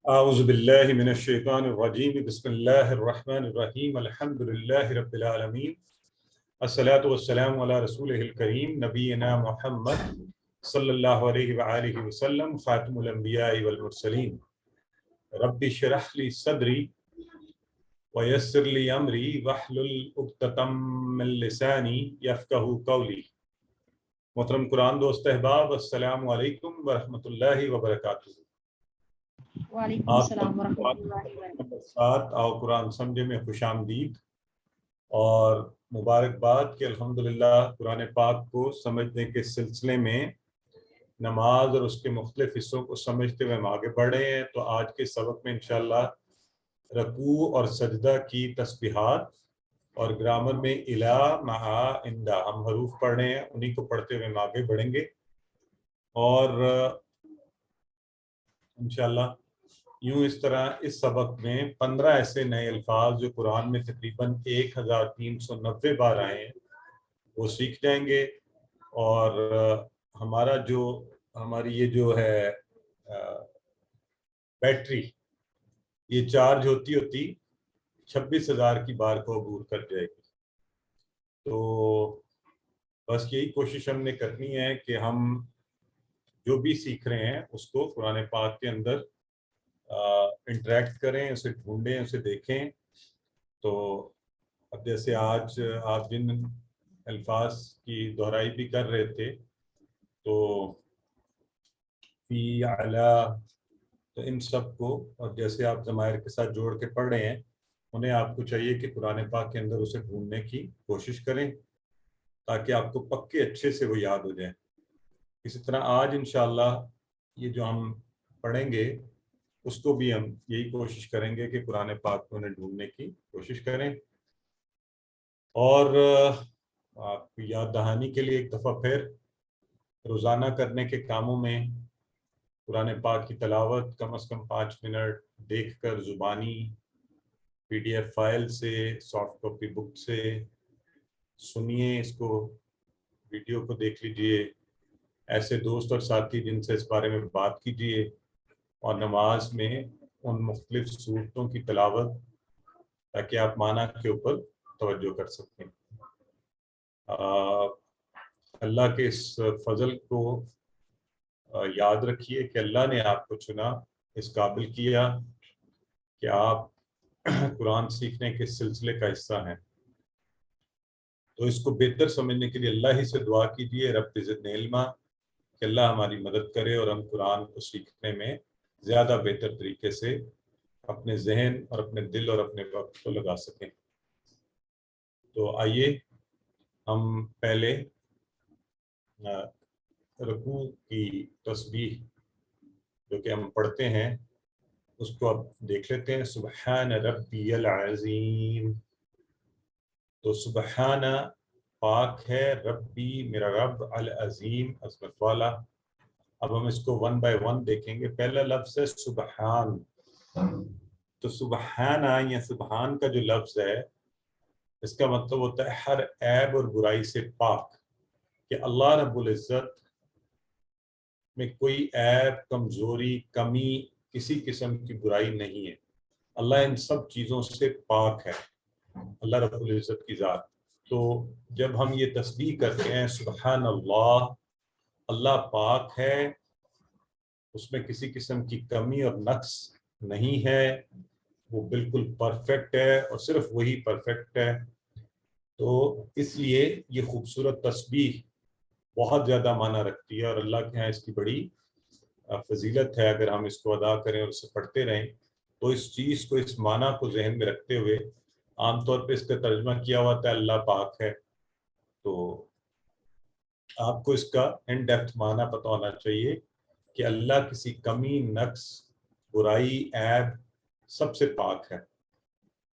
اعوذ باللہ من الشیطان الرجیم بسم اللہ الرحمن الرحیم الحمد للہ رب العالمین الصلاۃ والسلام علی رسولہ الکریم نبینا محمد صلی اللہ علیہ وآلہ وسلم خاتم الانبیاء والمرسلین رب اشرح لی صدری ویسر لی امری واحلل عقدۃ من لسانی یفقہوا قولی۔ محترم قرآن دوست احباب، السلام علیکم ورحمۃ اللہ وبرکاتہ۔ وعلیکم آپ السلام ورحمۃ اللہ وبرکاتہ۔ ساتھ آؤ قرآن سمجھے میں خوش آمدید اور مبارکباد کہ الحمدللہ قرآن پاک کو سمجھنے کے سلسلے میں نماز اور اس کے مختلف حصوں کو سمجھتے ہوئے ہم آگے بڑھ رہے ہیں۔ تو آج کے سبق میں انشاءاللہ رکوع اور سجدہ کی تسبیحات اور گرامر میں الا مع اندا ہم حروف پڑھ رہے ہیں، انہی کو پڑھتے ہوئے ہم آگے بڑھیں گے اور انشاءاللہ یوں اس طرح اس سبق میں 15 ایسے نئے الفاظ جو قرآن میں تقریباً 1390 بار آئے ہیں وہ سیکھ جائیں گے، اور ہماری یہ جو ہے بیٹری یہ چارج ہوتی 26,000 کی بار کو عبور کر جائے گی۔ تو بس یہی کوشش ہم نے کرنی ہے کہ ہم جو بھی سیکھ رہے ہیں اس کو قرآن پاک کے اندر انٹریکٹ کریں، اسے ڈھونڈیں، اسے دیکھیں۔ تو اب جیسے آج آپ جن الفاظ کی دہرائی بھی کر رہے تھے تو فی علی، تو ان سب کو اور جیسے آپ ضمائر کے ساتھ جوڑ کے پڑھ رہے ہیں انہیں آپ کو چاہیے کہ قرآن پاک کے اندر اسے ڈھونڈنے کی کوشش کریں تاکہ آپ کو پکے اچھے سے وہ یاد ہو جائیں۔ اسی طرح آج انشاءاللہ یہ جو ہم پڑھیں گے اس کو بھی ہم یہی کوشش کریں گے کہ قرآن پاک کو انہیں ڈھونڈنے کی کوشش کریں۔ اور آپ کی یاد دہانی کے لیے ایک دفعہ پھر روزانہ کرنے کے کاموں میں قرآن پاک کی تلاوت کم از کم 5 منٹ دیکھ کر زبانی PDF فائل سے، سافٹ کاپی بک سے سنیے، اس کو ویڈیو کو دیکھ لیجئے، ایسے دوست اور ساتھی جن سے اس بارے میں بات کیجئے، اور نماز میں ان مختلف صورتوں کی تلاوت تاکہ آپ معنی کے اوپر توجہ کر سکیں۔ اللہ کے اس فضل کو یاد رکھیے کہ اللہ نے آپ کو چنا، اس قابل کیا کہ آپ قرآن سیکھنے کے سلسلے کا حصہ ہیں۔ تو اس کو بہتر سمجھنے کے لیے اللہ ہی سے دعا کیجیے، رب زدنی علما، کہ اللہ ہماری مدد کرے اور ہم قرآن کو سیکھنے میں زیادہ بہتر طریقے سے اپنے ذہن اور اپنے دل اور اپنے وقت کو لگا سکیں۔ تو آئیے ہم پہلے رکوع کی تسبیح جو کہ ہم پڑھتے ہیں اس کو اب دیکھ لیتے ہیں۔ سبحان ربی العظیم، تو سبحان پاک ہے، ربی میرا رب، العظیم عظمت والا۔ اب ہم اس کو 1 بائی 1 دیکھیں گے۔ پہلا لفظ ہے سبحان، تو سبحان یا سبحان کا جو لفظ ہے اس کا مطلب ہوتا ہے ہر عیب اور برائی سے پاک، کہ اللہ رب العزت میں کوئی عیب، کمزوری، کمی، کسی قسم کی برائی نہیں ہے۔ اللہ ان سب چیزوں سے پاک ہے، اللہ رب العزت کی ذات۔ تو جب ہم یہ تسبیح کرتے ہیں سبحان اللہ، اللہ پاک ہے، اس میں کسی قسم کی کمی اور نقص نہیں ہے، وہ بالکل پرفیکٹ ہے اور صرف وہی پرفیکٹ ہے۔ تو اس لیے یہ خوبصورت تسبیح بہت زیادہ معنی رکھتی ہے اور اللہ کے ہاں اس کی بڑی فضیلت ہے۔ اگر ہم اس کو ادا کریں اور اسے پڑھتے رہیں تو اس چیز کو، اس معنی کو ذہن میں رکھتے ہوئے، عام طور پہ اس کا ترجمہ کیا ہوا تھا اللہ پاک ہے، تو آپ کو اس کا ان ڈیپتھ معنی پتہ ہونا چاہیے کہ اللہ کسی کمی، نقص، برائی، عیب سب سے پاک ہے۔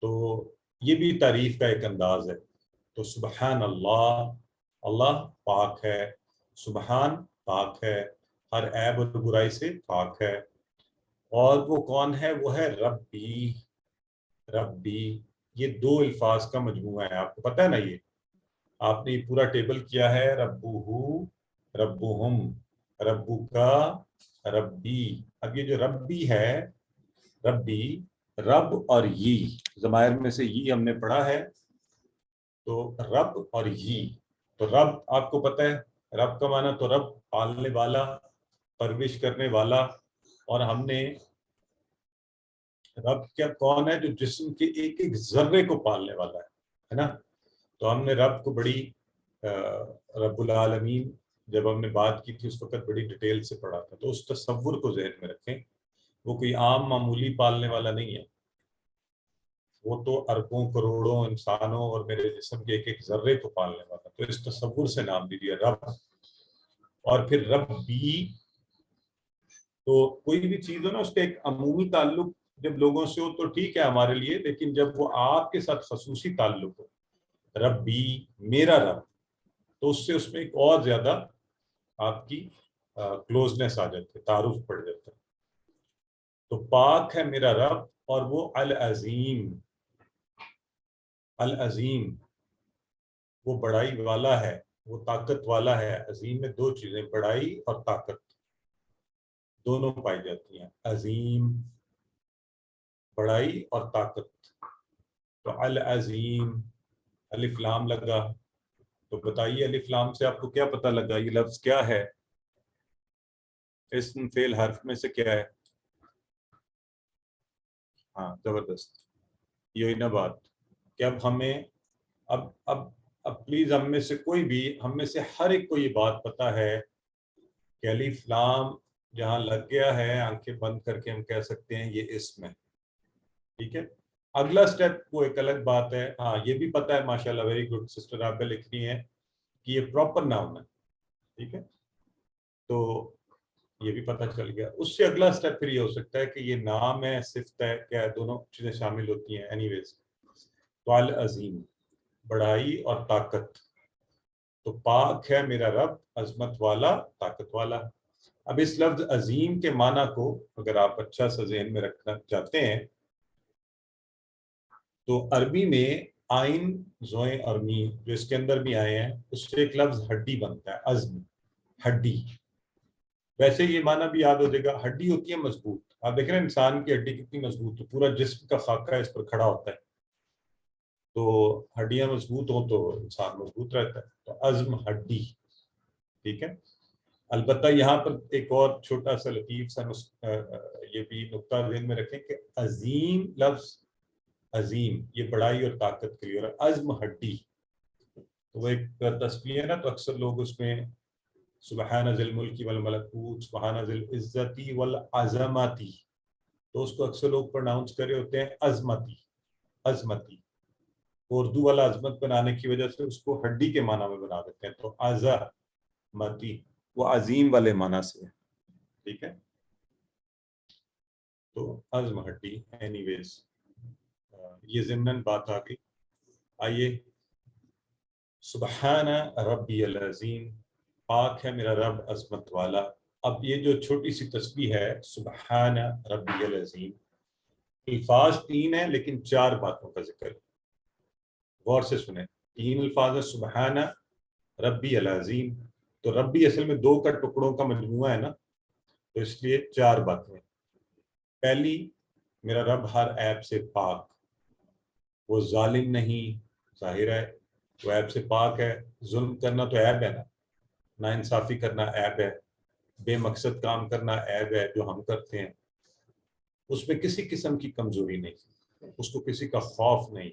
تو یہ بھی تعریف کا ایک انداز ہے۔ تو سبحان اللہ، اللہ پاک ہے، سبحان پاک ہے، ہر عیب اور برائی سے پاک ہے۔ اور وہ کون ہے؟ وہ ہے ربی۔ ربی یہ 2 الفاظ کا مجموعہ ہے، آپ کو پتہ ہے نا، یہ آپ نے یہ پورا ٹیبل کیا ہے، ربہ، ربہم، ربک، ربی۔ اب یہ جو ربی ہے ربی رب اور یہ ضمائر میں سے یہ ہم نے پڑھا ہے، تو رب اور یہ، تو رب آپ کو پتہ ہے رب کا معنی تو رب پالنے والا، پرورش کرنے والا، اور ہم نے رب کیا کون ہے جو جسم کے ایک ایک ذرے کو پالنے والا ہے نا. تو ہم نے رب کو بڑی رب العالمین جب ہم نے بات کی تھی اس وقت بڑی ڈیٹیل سے پڑھا تھا، تو اس تصور کو ذہن میں رکھیں. وہ کوئی عام معمولی پالنے والا نہیں ہے، وہ تو اربوں کروڑوں انسانوں اور میرے جسم کے ایک ایک ذرے کو پالنے والا. تو اس تصور سے نام دیجیے رب. اور پھر رب بھی، تو کوئی بھی چیز ہو نا اس کا ایک عمومی تعلق جب لوگوں سے ہو تو ٹھیک ہے ہمارے لیے، لیکن جب وہ آپ کے ساتھ خصوصی تعلق ہو، رب بھی میرا رب، تو اس سے اس میں ایک اور زیادہ آپ کی کلوزنس آ جاتی ہے، تعارف پڑ جاتا ہے. تو پاک ہے میرا رب اور وہ العظیم، العظیم وہ بڑائی والا ہے، وہ طاقت والا ہے. عظیم میں دو چیزیں، بڑائی اور طاقت دونوں پائی جاتی ہیں. عظیم بڑائی اور طاقت. تو العظیم الف لام لگا، تو بتائیے الف لام سے آپ کو کیا پتہ لگا یہ لفظ کیا ہے؟ اسم فعل حرف میں سے کیا ہے؟ ہاں زبردست، یہی نا بات کہ اب ہمیں اب پلیز ہم میں سے کوئی بھی، ہم میں سے ہر ایک کو یہ بات پتہ ہے کہ الف لام جہاں لگ گیا ہے آنکھیں بند کر کے ہم کہہ سکتے ہیں یہ اسم ہے. ٹھیک ہے، اگلا سٹیپ وہ ایک الگ بات ہے. ہاں یہ بھی پتہ ہے ماشاءاللہ، ویری گڈ سسٹر آپ لکھ رہی ہیں کہ یہ پراپر ناؤن ہے. ٹھیک ہے، تو یہ بھی پتہ چل گیا. اس سے اگلا سٹیپ پھر یہ ہو سکتا ہے کہ یہ نام ہے صفت ہے کیا ہے، دونوں چیزیں شامل ہوتی ہیں. اینی ویز تو العظیم بڑائی اور طاقت، تو پاک ہے میرا رب عظمت والا طاقت والا. اب اس لفظ عظیم کے معنی کو اگر آپ اچھا سا ذہن میں رکھنا چاہتے ہیں تو عربی میں آئین زوئیں اور میم جو اس کے اندر بھی آئے ہیں اس سے ایک لفظ ہڈی بنتا ہے، عظم ہڈی. ویسے یہ معنی بھی یاد ہو جائے گا، ہڈی ہوتی ہے مضبوط. آپ دیکھ رہے ہیں انسان کی ہڈی کتنی مضبوط ہے، پورا جسم کا خاکہ اس پر کھڑا ہوتا ہے. تو ہڈیاں مضبوط ہوں تو انسان مضبوط رہتا ہے. تو عظم ہڈی. ٹھیک ہے، البتہ یہاں پر ایک اور چھوٹا سا لطیف سا یہ بھی نقطہ ذہن میں رکھیں کہ عظیم لفظ، عظیم یہ بڑائی اور طاقت کے لیے، اور عظم ہڈی تو وہ ایک تسبیح ہے نا. تو اکثر لوگ اس میں سبحان ذی الملک والملکوت سبحان ذی العزت والعظمتی، تو اس کو اکثر لوگ پرناؤنس کر رہے ہوتے ہیں عظمتی، عظمتی. اردو والا عظمت بنانے کی وجہ سے اس کو ہڈی کے معنی میں بنا دیتے ہیں. تو عظمتی وہ عظیم والے معنی سے ہے. ٹھیک ہے، تو عظم ہڈی. اینی ویز یہ ضمناً بات آ گئی. آئیے، سبحان ربی العظیم پاک ہے میرا رب عظمت والا. اب یہ جو چھوٹی سی تسبیح ہے سبحان ربی العظیم، الفاظ 3 ہیں لیکن 4 باتوں کا ذکر ہے. غور سے سنیں، 3 الفاظ ہے سبحان ربی العظیم. تو ربی اصل میں 2 کا ٹکڑوں کا مجموعہ ہے نا، تو اس لیے 4 باتیں. پہلی، میرا رب ہر عیب سے پاک، وہ ظالم نہیں، ظاہر ہے وہ عیب سے پاک ہے. ظلم کرنا تو عیب ہے نا، ناانصافی کرنا عیب ہے، بے مقصد کام کرنا عیب ہے جو ہم کرتے ہیں. اس میں کسی قسم کی کمزوری نہیں، اس کو کسی کا خوف نہیں.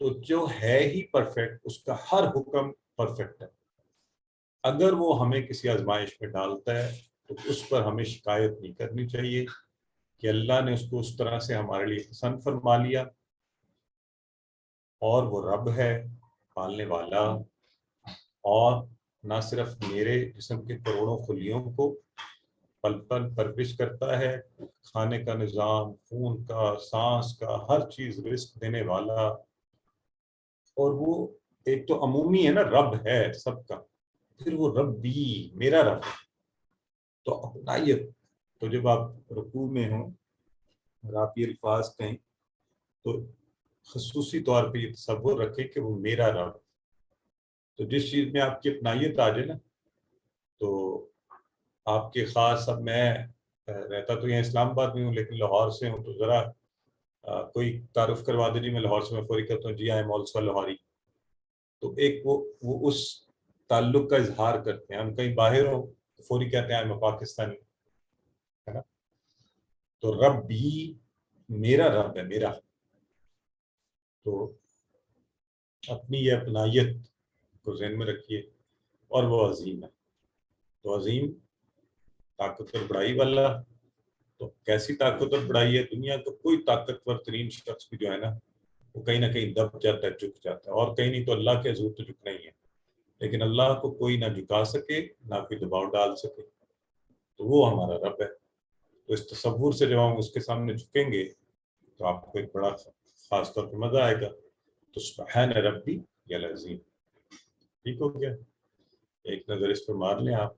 تو جو ہے ہی پرفیکٹ، اس کا ہر حکم پرفیکٹ ہے. اگر وہ ہمیں کسی آزمائش میں ڈالتا ہے تو اس پر ہمیں شکایت نہیں کرنی چاہیے کہ اللہ نے اس کو اس طرح سے ہمارے لیے پسند فرما لیا. اور وہ رب ہے پالنے والا، اور نہ صرف میرے جسم کے کروڑوں خلیوں کو پل پل پرورش کرتا ہے، کھانے کا نظام، خون کا، سانس کا، ہر چیز رزق دینے والا. اور وہ ایک تو عمومی ہے نا، رب ہے سب کا، پھر وہ رب بھی میرا رب. تو اپنائیت، تو جب آپ رکوع میں ہوں اور آپ یہ الفاظ کہیں تو خصوصی طور پہ یہ تصور رکھیں کہ وہ میرا رب. تو جس چیز میں آپ کی اپنائیت آ جائے نا، تو آپ کے خاص اب میں رہتا تو یہاں اسلام آباد میں ہوں لیکن لاہور سے ہوں، تو ذرا کوئی تعارف کروا دیجیے. میں لاہور سے میں فوری کہتا ہوں جی آئی ایم آلسو لاہوری. تو ایک وہ اس تعلق کا اظہار کرتے ہیں. ہم کہیں باہر ہوں تو فوری کہتے ہیں میں پاکستانی، ہے نا. تو رب بھی میرا رب ہے، میرا. تو اپنی یہ اپنائیت کو ذہن میں رکھیے. اور وہ عظیم ہے. تو عظیم طاقت اور بڑائی والا. تو کیسی طاقت اور بڑائی ہے؟ دنیا کا کوئی طاقتور ترین شخص بھی جو ہے نا وہ کہیں نہ کہیں دب جاتا ہے، جھک جاتا ہے. اور کہیں نہیں تو اللہ کے حضور تو جھکنا ہی ہے. لیکن اللہ کو کوئی نہ جھکا سکے نہ کوئی دباؤ ڈال سکے. تو وہ ہمارا رب ہے. تو اس تصور سے جب ہم اس کے سامنے جھکیں گے تو آپ کو ایک بڑا خاص طور پہ مزہ آئے گا. تو سبحان ربی العظیم. ٹھیک ہو گیا؟ ایک نظر اس پہ مار لیں آپ.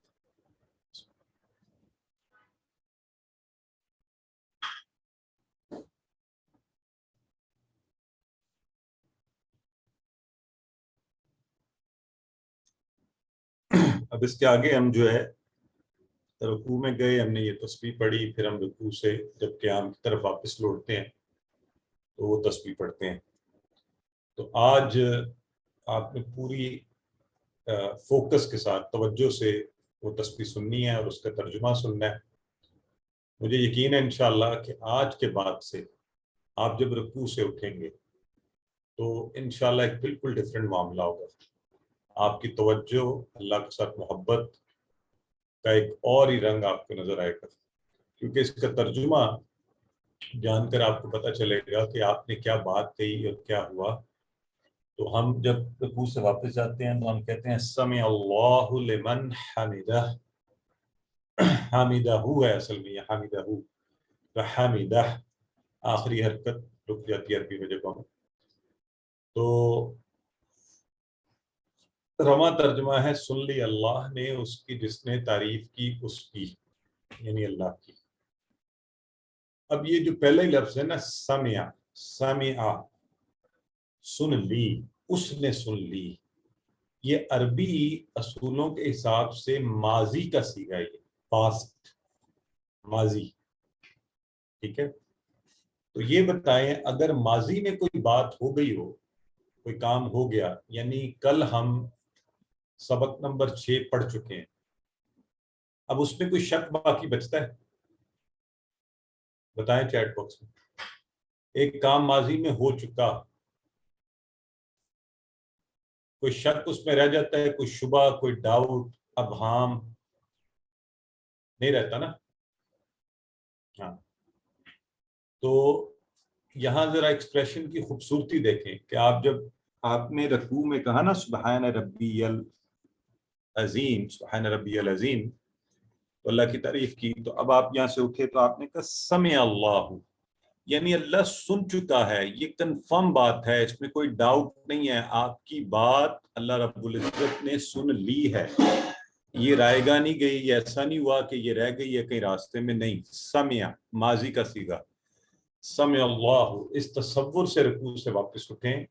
اب اس کے آگے ہم جو ہے رکوع میں گئے، ہم نے یہ تسبیح پڑھی، پھر ہم رکوع سے جب قیام کی طرف واپس لوٹتے ہیں تو وہ تسبیح پڑھتے ہیں. تو آج آپ نے پوری فوکس کے ساتھ توجہ سے وہ تسبیح سننی ہے اور اس کا ترجمہ سننا ہے. مجھے یقین ہے انشاءاللہ کہ آج کے بعد سے آپ جب رکوع سے اٹھیں گے تو انشاءاللہ ایک بالکل ڈیفرنٹ معاملہ ہوگا. آپ کی توجہ، اللہ کے ساتھ محبت کا ایک اور ہی رنگ آپ کو نظر آئے گا. کیونکہ اس کا ترجمہ جان کر آپ کو پتہ چلے گا کہ آپ نے کیا بات کہی اور کیا ہوا. تو ہم جب رکوع سے واپس جاتے ہیں تو ہم کہتے ہیں سمع اللہ لمن حمدہ. حامدہ ہے اصل میں، یہ حامدہ حامدہ آخری حرکت رک جاتی ہے عربی میں جب ہم. تو رواں ترجمہ ہے سن لی اللہ نے اس کی جس نے تعریف کی اس کی، یعنی اللہ کی. اب یہ جو پہلا ہی لفظ ہے نا سمع، سمع سن لی، اس نے سن لی، یہ عربی اصولوں کے حساب سے ماضی کا صیغہ ہے، پاسٹ ماضی. ٹھیک ہے. تو یہ بتائیں اگر ماضی میں کوئی بات ہو گئی ہو، کوئی کام ہو گیا، یعنی کل ہم سبق نمبر 6 پڑھ چکے ہیں، اب اس میں کوئی شک باقی بچتا ہے؟ بتائیں چیٹ باکس میں. ایک کام ماضی میں ہو چکا، کوئی شک اس میں رہ جاتا ہے، کوئی شبہ، کوئی ڈاؤٹ، ابہام نہیں رہتا نا. ہاں. تو یہاں ذرا ایکسپریشن کی خوبصورتی دیکھیں کہ آپ جب آپ نے رکوع میں کہا نا سبحان ربی العظیم، سبحان ربی العظیم، تو اللہ کی تعریف کی. تو اب آپ یہاں سے اٹھے تو آپ نے کہا سمع اللہ، یعنی اللہ سن چکا ہے. یہ کنفرم بات ہے، اس میں کوئی ڈاؤٹ نہیں ہے. آپ کی بات اللہ رب العزت نے سن لی ہے. یہ رائے گاہ نہیں گئی، یہ ایسا نہیں ہوا کہ یہ رہ گئی ہے کہیں راستے میں، نہیں. سمع ماضی کا صیغہ، سمع اللہ. اس تصور سے رکوع سے واپس اٹھیں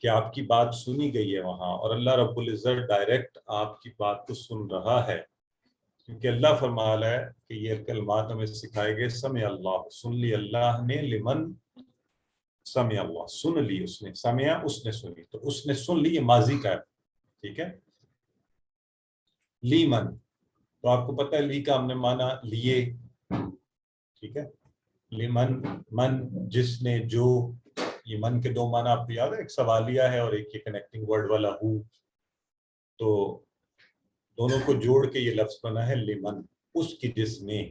کہ آپ کی بات سنی گئی ہے وہاں، اور اللہ رب العزت ڈائریکٹ آپ کی بات کو سن رہا ہے. کیونکہ اللہ فرما رہا ہے کہ یہ کلمات ہمیں سکھائے گئے. سمع اللہ، سن لی اللہ نے، لمن سمع اللہ، سن لی اس نے، سمع اس نے سنی، تو اس نے سن لی، یہ ماضی کا ہے. ٹھیک ہے. لیمن، تو آپ کو پتہ ہے لی کا ہم نے مانا لیے. ٹھیک ہے. لیمن، من جس نے، جو. یہ من کے دو معنی آپ کو یاد ہے، ایک سوالیہ ہے اور ایک یہ کنیکٹنگ ورڈ والا ہو. تو دونوں کو جوڑ کے یہ لفظ بنا ہے لیمن، اس کی جس نے.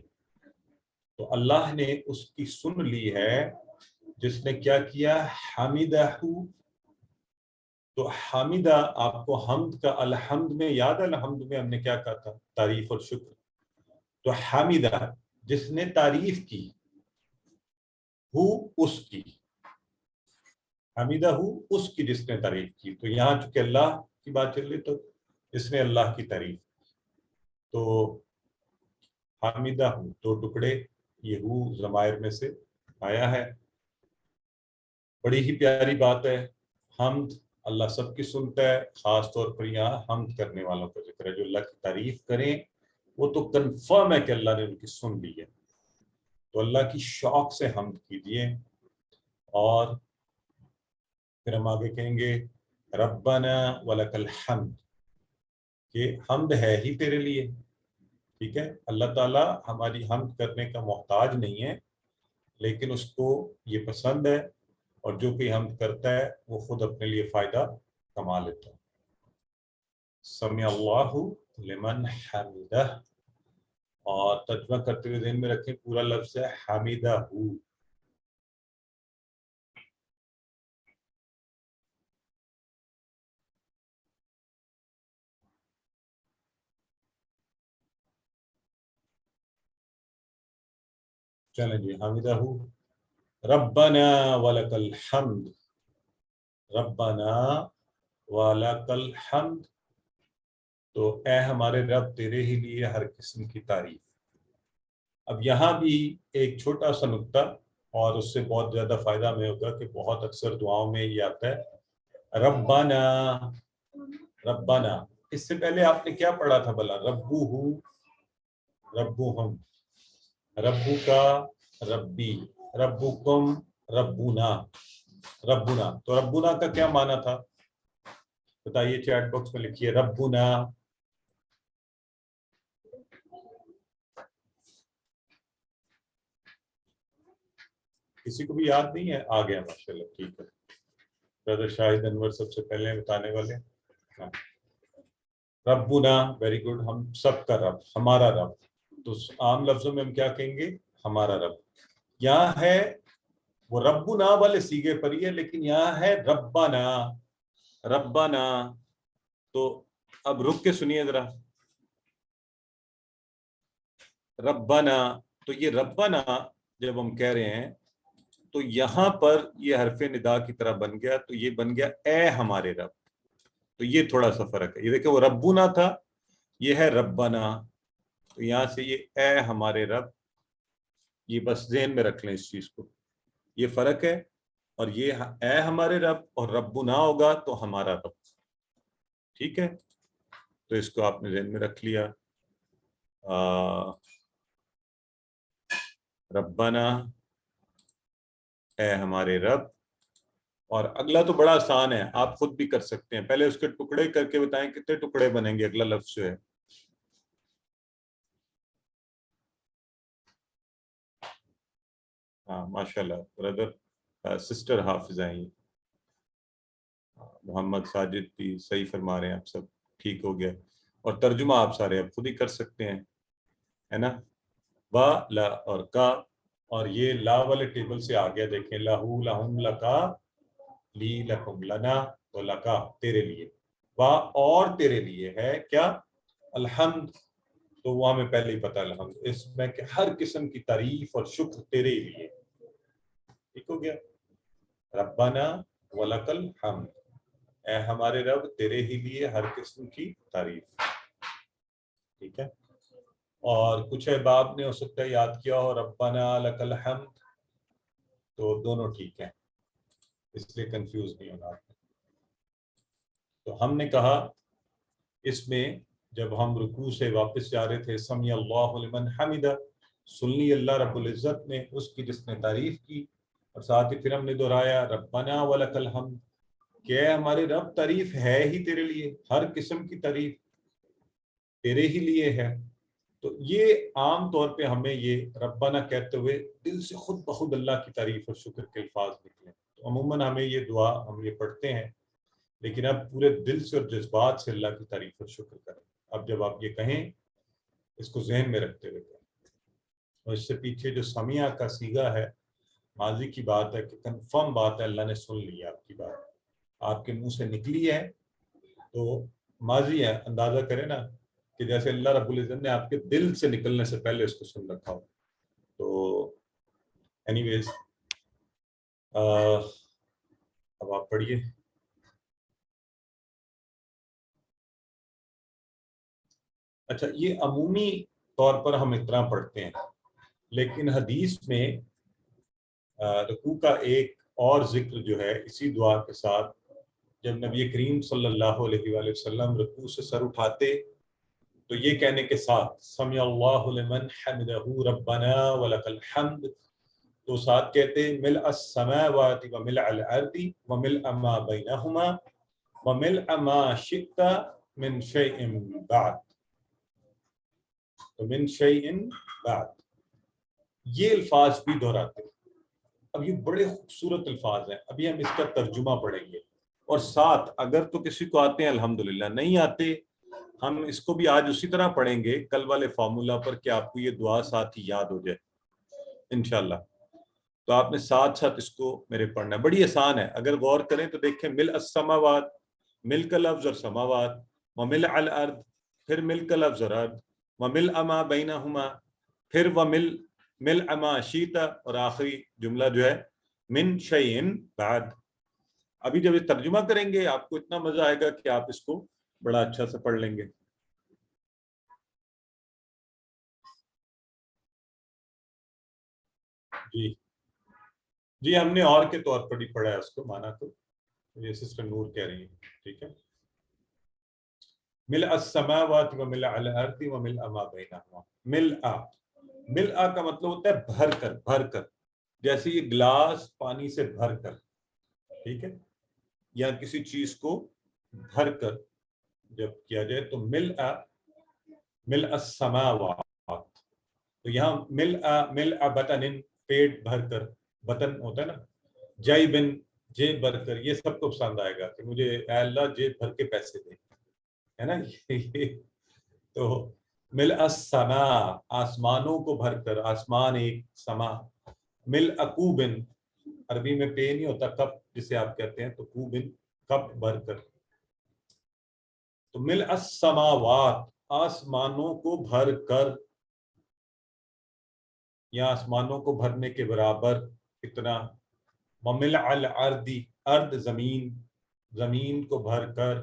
تو اللہ نے اس کی سن لی ہے جس نے کیا کیا، حمیدہ. تو حمیدہ آپ کو حمد کا، الحمد میں یاد ہے، الحمد میں ہم نے کیا کہا تھا، تعریف اور شکر. تو حمیدہ جس نے تعریف کی، ہو اس کی، حمیدہ ہو اس کی جس نے تعریف کی. تو یہاں چونکہ اللہ کی بات چل رہی تو اس نے اللہ کی تعریف. تو حمیدہ ہو، دو ٹکڑے، یہ ہو ضمائر میں سے آیا ہے. بڑی ہی پیاری بات ہے. حمد اللہ سب کی سنتا ہے، خاص طور پر یہاں حمد کرنے والوں کا ذکر ہے، جو اللہ کی تعریف کریں وہ تو کنفرم ہے کہ اللہ نے ان کی سن لی ہے. تو اللہ کی شوق سے حمد کیجیے. اور پھر ہم آگے کہیں گے ربنا ولک الحمد، کہ حمد ہے ہی تیرے لیے. ٹھیک ہے، اللہ تعالیٰ ہماری حمد کرنے کا محتاج نہیں ہے، لیکن اس کو یہ پسند ہے، اور جو کوئی حمد کرتا ہے وہ خود اپنے لیے فائدہ کما لیتا ہے. سمع اللہ لمن حمدہ، اور ترجمہ کرتے ہوئے ذہن میں رکھیں پورا لفظ ہے حمیدہ. چلیں جی، حمیدہ ربنا ولک الحمد، ربنا ولک الحمد. تو اے ہمارے رب تیرے ہی لیے ہر قسم کی تعریف. اب یہاں بھی ایک چھوٹا سا نقطہ، اور اس سے بہت زیادہ فائدہ ہمیں ہوگا کہ بہت اکثر دعاؤں میں یہ آتا ہے ربنا ربنا. اس سے پہلے آپ نے کیا پڑھا تھا بلا؟ ربوہ ربوہم، ربو کا ربی، ربکم ربنا ربنا. تو ربنا کا کیا معنی تھا بتائیے، چیٹ باکس میں لکھیے ربنا. کسی کو بھی یاد نہیں ہے؟ آ گیا ماشاءاللہ، ٹھیک ہے. برادر شاہد انور سب سے پہلے بتانے والے. ربنا، ویری گڈ. ہم سب کا رب، ہمارا رب. تو عام لفظوں میں ہم کیا کہیں گے؟ ہمارا رب. یہاں ہے وہ ربنا والے سیگے پر ہی ہے، لیکن یہاں ہے ربنا ربنا. تو اب رک کے سنیے ذرا. ربنا، تو یہ ربنا جب ہم کہہ رہے ہیں تو یہاں پر یہ حرف ندا کی طرح بن گیا، تو یہ بن گیا اے ہمارے رب. تو یہ تھوڑا سا فرق ہے. یہ دیکھیں وہ ربنا تھا، یہ ہے ربنا. تو یہاں سے یہ اے ہمارے رب، یہ بس ذہن میں رکھ لیں اس چیز کو، یہ فرق ہے. اور یہ اے ہمارے رب اور ربنا ہوگا تو ہمارا رب. ٹھیک ہے، تو اس کو آپ نے ذہن میں رکھ لیا. ربنا، اے ہمارے رب. اور اگلا تو بڑا آسان ہے، آپ خود بھی کر سکتے ہیں. پہلے اس کے ٹکڑے کر کے بتائیں کتنے ٹکڑے بنیں گے اگلا لفظ جو ہے. ہاں ماشاءاللہ برادر سسٹر حافظ ہیں، محمد ساجد بھی صحیح فرما رہے ہیں. آپ سب ٹھیک ہو گیا. اور ترجمہ آپ سارے اب خود ہی کر سکتے ہیں، ہے نا. وا لا اور کا، اور یہ لا والے ٹیبل سے آ گیا. دیکھیں لہو لہم لکا لی لکم لنا، تو لکا تیرے لیے، وا اور تیرے لیے ہے کیا؟ الحمد. تو وہ ہمیں پہلے ہی پتا الحمد اس میں کہ ہر قسم کی تعریف اور شکر تیرے ہی لیے. ٹھیک ہو گیا. ربنا ولک الحمد، اے ہمارے رب تیرے ہی لیے ہر قسم کی تعریف. ٹھیک ہے. اور کچھ احباب نے ہو سکتا ہے یاد کیا ہو ربنا لک الحمد، تو دونوں ٹھیک ہیں، اس لیے کنفیوز نہیں ہونا. تو ہم نے کہا اس میں جب ہم رکوع سے واپس جا رہے تھے سمیع اللہ لمن حمدہ، سن لی اللہ رب العزت نے اس کی جس نے تعریف کی. اور ساتھ ہی پھر ہم نے دہرایا ربنا ولک الحمد، کہ ہمارے رب تعریف ہے ہی تیرے لیے، ہر قسم کی تعریف تیرے ہی لیے ہے. تو یہ عام طور پہ ہمیں یہ ربنا کہتے ہوئے دل سے خود بخود اللہ کی تعریف اور شکر کے الفاظ نکلیں. تو عموماً ہمیں یہ دعا ہم یہ پڑھتے ہیں، لیکن اب پورے دل سے اور جذبات سے اللہ کی تعریف اور شکر کریں. اب جب آپ یہ کہیں اس کو ذہن میں رکھتے ہوئے کہیں. اور اس سے پیچھے جو سمیع کا صیغہ ہے ماضی کی بات ہے، کہ کنفرم بات ہے اللہ نے سن لی آپ کی بات، آپ کے منہ سے نکلی ہے تو ماضی ہے. اندازہ کریں نا کہ جیسے اللہ رب العزت نے آپ کے دل سے نکلنے سے پہلے اس کو سن رکھا ہو. تو اینی ویز اب آپ پڑھیے. اچھا، یہ عمومی طور پر ہم اتنا پڑھتے ہیں، لیکن حدیث میں رکوع کا ایک اور ذکر جو ہے اسی دعا کے ساتھ، جب نبی کریم صلی اللہ علیہ وآلہ وسلم رکوع سے سر اٹھاتے تو یہ کہنے کے ساتھ سمع اللہ لمن حمدہ ربنا ولک الحمد، تو ساتھ کہتے ہیں ملء السماوات وملء الارض وملء ما بینہما وملء ما شئت من شیء بعد. تو من شیء بعد یہ الفاظ بھی دہراتے ہیں. اب یہ بڑے خوبصورت الفاظ ہیں. ابھی ہم اس کا ترجمہ پڑھیں گے، اور ساتھ اگر تو کسی کو آتے ہیں الحمدللہ، نہیں آتے ہم اس کو بھی آج اسی طرح پڑھیں گے کل والے فارمولا پر کہ آپ کو یہ دعا ساتھ ہی یاد ہو جائے انشاءاللہ. تو آپ نے ساتھ ساتھ اس کو میرے پڑھنا ہے. بڑی آسان ہے، اگر غور کریں تو دیکھیں ملء السماوات، مل کا لفظ اور سماوات، وملء الارض، پھر مل کا لفظ اور ارض، وملء ما بینہما، پھر ملء ما شئت، اور آخری جملہ جو ہے من شیء بعد. ابھی جب یہ ترجمہ کریں گے آپ کو اتنا مزہ آئے گا کہ آپ اس کو بڑا اچھا سے پڑھ لیں گے. جی ہم نے اور کے طور پر ہی پڑھا ہے اس کو، مانا تو یہ سسٹر نور کہہ رہی ہیں. ٹھیک ہے، ملء السماوات وملء الارض وملء ما بینہما. ملء کا مطلب ہوتا ہے بھر کر، بھر کر، جیسے یہ گلاس پانی سے بھر کر، ٹھیک ہے، یا کسی چیز کو بھر کر جب کیا جائے تو ملء السماوات. تو یہاں ملء بطن، پیٹ بھر کر، بطن ہوتا ہے نا، جیبن، جیب بھر کر. یہ سب کو پسند آئے گا کہ مجھے اے اللہ جیب بھر کے پیسے دے، ہے نا. تو ملء السماء، آسمانوں کو بھر کر، آسمان ایک، سما. ملء کوبن، عربی میں پے نہیں ہوتا، کپ جسے آپ کہتے ہیں، تو کوبن کپ بھر کر. تو ملء السماوات، آسمانوں کو بھر کر، یا آسمانوں کو بھرنے کے برابر کتنا. وملء الارض، ارض زمین، زمین کو بھر کر.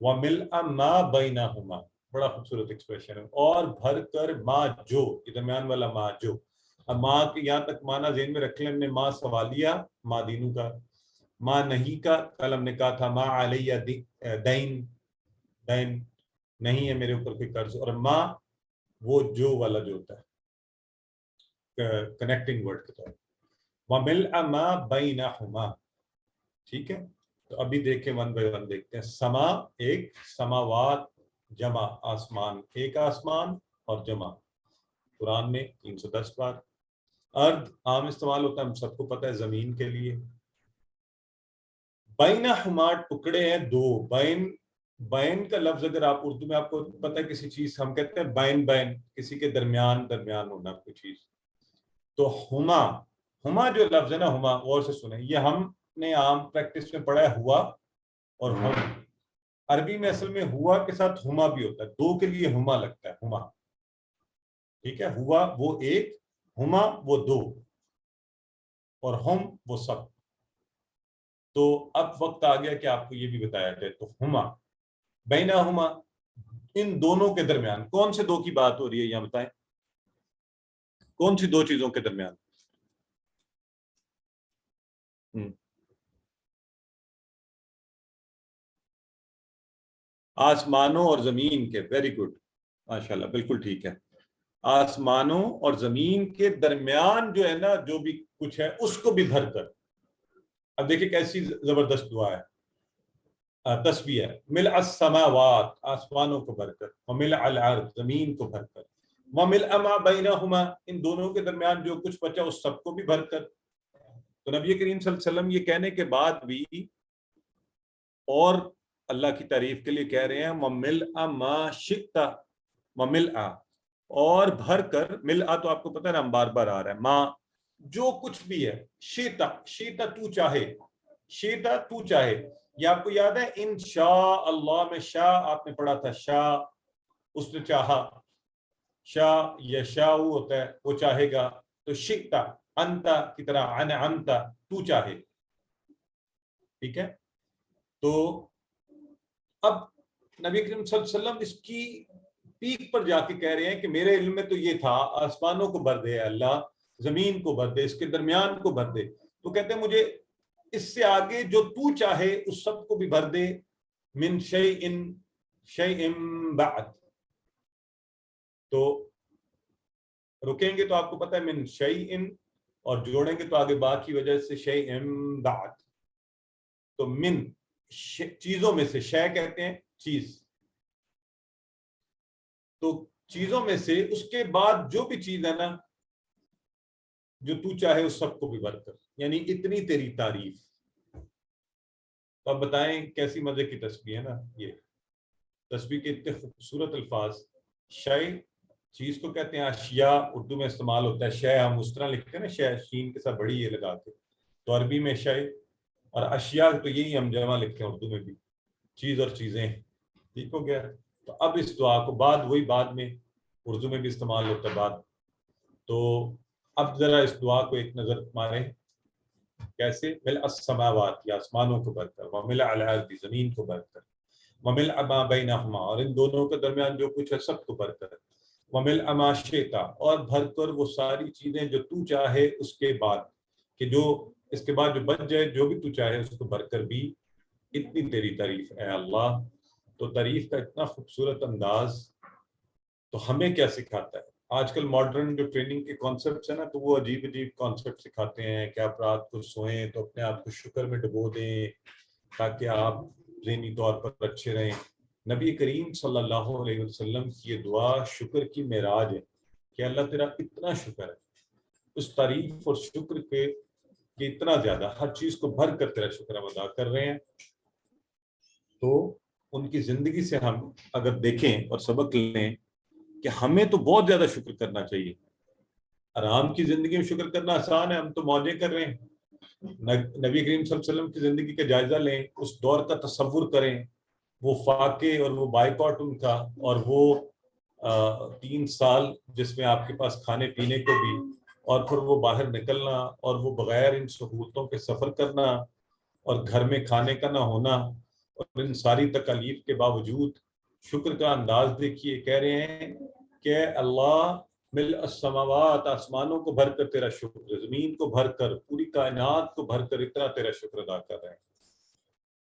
وملء ما بینہما، بڑا خوبصورت ایکسپریشن ہے، اور بھر کر ما جو، یہ درمیان والا ما جو. اب ماں کے یہاں تک مانا ذہن میں رکھ لیں، ہم نے ماں سوالیہ ما دینو کا، ماں نہیں کا کل ہم نے کہا تھا ما علیہ دین، دین نہیں ہے میرے اوپر کوئی قرض، اور ماں وہ جو والا جو ہوتا ہے کنیکٹنگ ورڈ کے طور پر. وملء ما بینہما، ٹھیک ہے. تو ابھی دیکھیں ون بائی ون دیکھتے ہیں. سما ایک، سماوات جمع، آسمان ایک، آسمان اور جمع قرآن میں 310 بار. ارض عام استعمال ہوتا ہے، ہم سب کو پتہ ہے، زمین کے لیے. بینہما ٹکڑے ہیں دو. بین کا لفظ اگر آپ اردو میں، آپ کو پتہ ہے کسی چیز ہم کہتے ہیں بین، کسی کے درمیان ہونا کوئی چیز. تو ہما جو لفظ ہے نا، ہما، غور سے سنیں، یہ ہم نے عام پریکٹس میں پڑھا ہے ہوا اور ہم. عربی میں اصل میں ہوا کے ساتھ ہما بھی ہوتا ہے، دو کے لیے ہما لگتا ہے، ہما. ٹھیک ہے، ہوا وہ ایک، ہما وہ دو، اور ہم وہ سب. تو اب وقت آ گیا کہ آپ کو یہ بھی بتایا جائے. تو ہما بینہما، ان دونوں کے درمیان. کون سے دو کی بات ہو رہی ہے یہاں بتائیں، کون سی دو چیزوں کے درمیان؟ آسمانوں اور زمین کے. ویری گڈ، ماشاءاللہ، بالکل ٹھیک ہے. آسمانوں اور زمین کے درمیان جو ہے نا، جو بھی کچھ ہے اس کو بھی بھر کر. اب دیکھیں کیسی زبردست دعا ہے، تسبیح ہے. ملء السماوات، آسمانوں کو بھر کر. وملء الارض، زمین کو بھر کر. وملء ما بینہما، ان دونوں کے درمیان جو کچھ بچا اس سب کو بھی بھر کر. تو نبی کریم صلی اللہ علیہ وسلم یہ کہنے کے بعد بھی اور اللہ کی تعریف کے لیے کہہ رہے ہیں وَمِلْءَ مَا شِئْتَ، وَمِلْءَ، اور بھر کر. ملء تو آپ کو پتہ ہے نا، ہم بار بار آ رہا ہے. ماں جو کچھ بھی ہے، شئت، شئت تو چاہے، شئت تو چاہے. یہ آپ کو یاد ہے انشاء اللہ میں شاء آپ نے پڑھا تھا، شاء اس نے چاہا، شاء یشاء ہوتا ہے وہ چاہے گا. تو شئت انت کی طرح انعمت، تو چاہے. ٹھیک ہے. تو اب نبی کریم صلی اللہ علیہ وسلم اس کی پیک پر جا کے کہہ رہے ہیں کہ میرے علم میں تو یہ تھا، آسمانوں کو بھر دے اللہ، زمین کو بھر دے، اس کے درمیان کو بھر دے. تو کہتے ہیں مجھے اس سے آگے جو تو چاہے اس سب کو بھی بھر دے. من شیء بعد، تو رکیں گے تو آپ کو پتہ ہے من شیئن، اور جوڑیں گے تو آگے با کی وجہ سے شیئن بعد، تو من چیزوں میں سے، شے کہتے ہیں چیز، تو چیزوں میں سے اس کے بعد جو بھی چیز ہے نا جو تو چاہے اس سب کو بھی بھر کر، یعنی اتنی تیری تعریف. تو اب بتائیں کیسی مزے کی تسبیح ہے نا یہ تسبیح کے اتنے خوبصورت الفاظ. شے چیز کو کہتے ہیں، اشیاء اردو میں استعمال ہوتا ہے، شے ہم اس طرح لکھتے ہیں نا، شے شین کے ساتھ بڑی یہ لگا کے، تو عربی میں شے، اور اشیاء تو یہی ہم جمع لکھتے ہیں اردو میں بھی، چیز اور چیزیں. ٹھیک ہو گیا. تو اب اس دعا کو بعد وہی بعد میں اردو میں بھی استعمال ہوتا ہے بعد. تو اب ذرا اس دعا کو ایک نظر ماریں، کیسے؟ مل السماوات، یا آسمانوں کو بھر کر، ومل الارض، زمین کو بھر کر، ومل ما بینہما، اور ان دونوں کے درمیان جو کچھ ہے سب کو بھر کر، ومل ما شئت، اور بھر کر وہ ساری چیزیں جو تو چاہے اس کے بعد، کہ جو اس کے بعد جو بچ جائے جو بھی تو چاہے اس کو بھر کر بھی اتنی تیری تعریف اے اللہ. تو تعریف کا اتنا خوبصورت انداز تو ہمیں کیا سکھاتا ہے؟ آج کل ماڈرن جو ٹریننگ کے کانسیپٹس ہیں نا، تو وہ عجیب عجیب کانسیپٹ سکھاتے ہیں کہ آپ رات کو سوئیں تو اپنے آپ کو شکر میں ڈبو دیں تاکہ آپ ذہنی طور پر اچھے رہیں. نبی کریم صلی اللہ علیہ وسلم کی یہ دعا شکر کی معراج ہے کہ اللہ تیرا اتنا شکر ہے، اس تعریف اور شکر کے کہ اتنا زیادہ ہر چیز کو بھر کر تیرا شکر ہم ادا کر رہے ہیں. تو ان کی زندگی سے ہم اگر دیکھیں اور سبق لیں کہ ہمیں تو بہت زیادہ شکر کرنا چاہیے. آرام کی زندگی میں شکر کرنا آسان ہے، ہم تو موجیں کر رہے ہیں. نبی کریم صلی اللہ علیہ وسلم کی زندگی کا جائزہ لیں، اس دور کا تصور کریں، وہ فاقے اور وہ بائیکاٹ ان کا، اور وہ 3 سال جس میں آپ کے پاس کھانے پینے کو بھی، اور پھر وہ باہر نکلنا، اور وہ بغیر ان سہولتوں کے سفر کرنا، اور گھر میں کھانے کا نہ ہونا، اور ان ساری تکالیف کے باوجود شکر کا انداز دیکھیے. کہہ رہے ہیں کہ اللہ مل السماوات، آسمانوں کو بھر کر تیرا شکر، زمین کو بھر کر، پوری کائنات کو بھر کر اتنا تیرا شکر ادا کر رہے ہیں.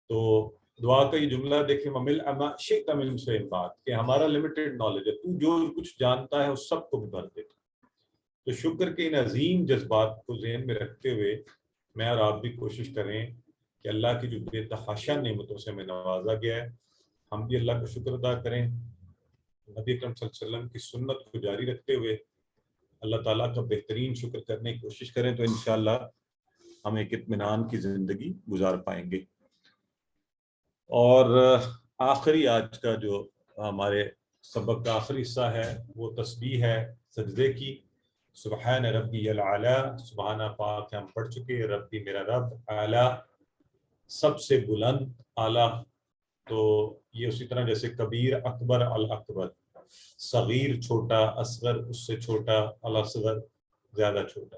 تو دعا کا یہ جملہ دیکھیں، وَمِلْ مَا شِئْتَ مِنْ شَيْءٍ بَعْدَ، کہ ہمارا لمیٹڈ نالج ہے، تو جو کچھ جانتا ہے اس سب کو بھی بھر دیتا. تو شکر کے ان عظیم جذبات کو ذہن میں رکھتے ہوئے میں اور آپ بھی کوشش کریں کہ اللہ کی جو بے تحاشا نعمتوں سے ہمیں نوازا گیا ہے، ہم بھی اللہ کا شکر ادا کریں. نبی اکرم صلی اللہ علیہ وسلم کی سنت کو جاری رکھتے ہوئے اللہ تعالیٰ کا بہترین شکر کرنے کی کوشش کریں، تو انشاءاللہ ہم ایک اطمینان کی زندگی گزار پائیں گے. اور آخری آج کا جو ہمارے سبق کا آخری حصہ ہے وہ تسبیح ہے سجدے کی. سبحان ربی العلی، سبحانہ پاک ہم پڑھ چکے، ربی میرا رب، اعلیٰ سب سے بلند، اعلیٰ تو یہ اسی طرح جیسے کبیر، اکبر، الاکبر، صغیر چھوٹا، اصغر اس سے چھوٹا، الاصغر زیادہ چھوٹا.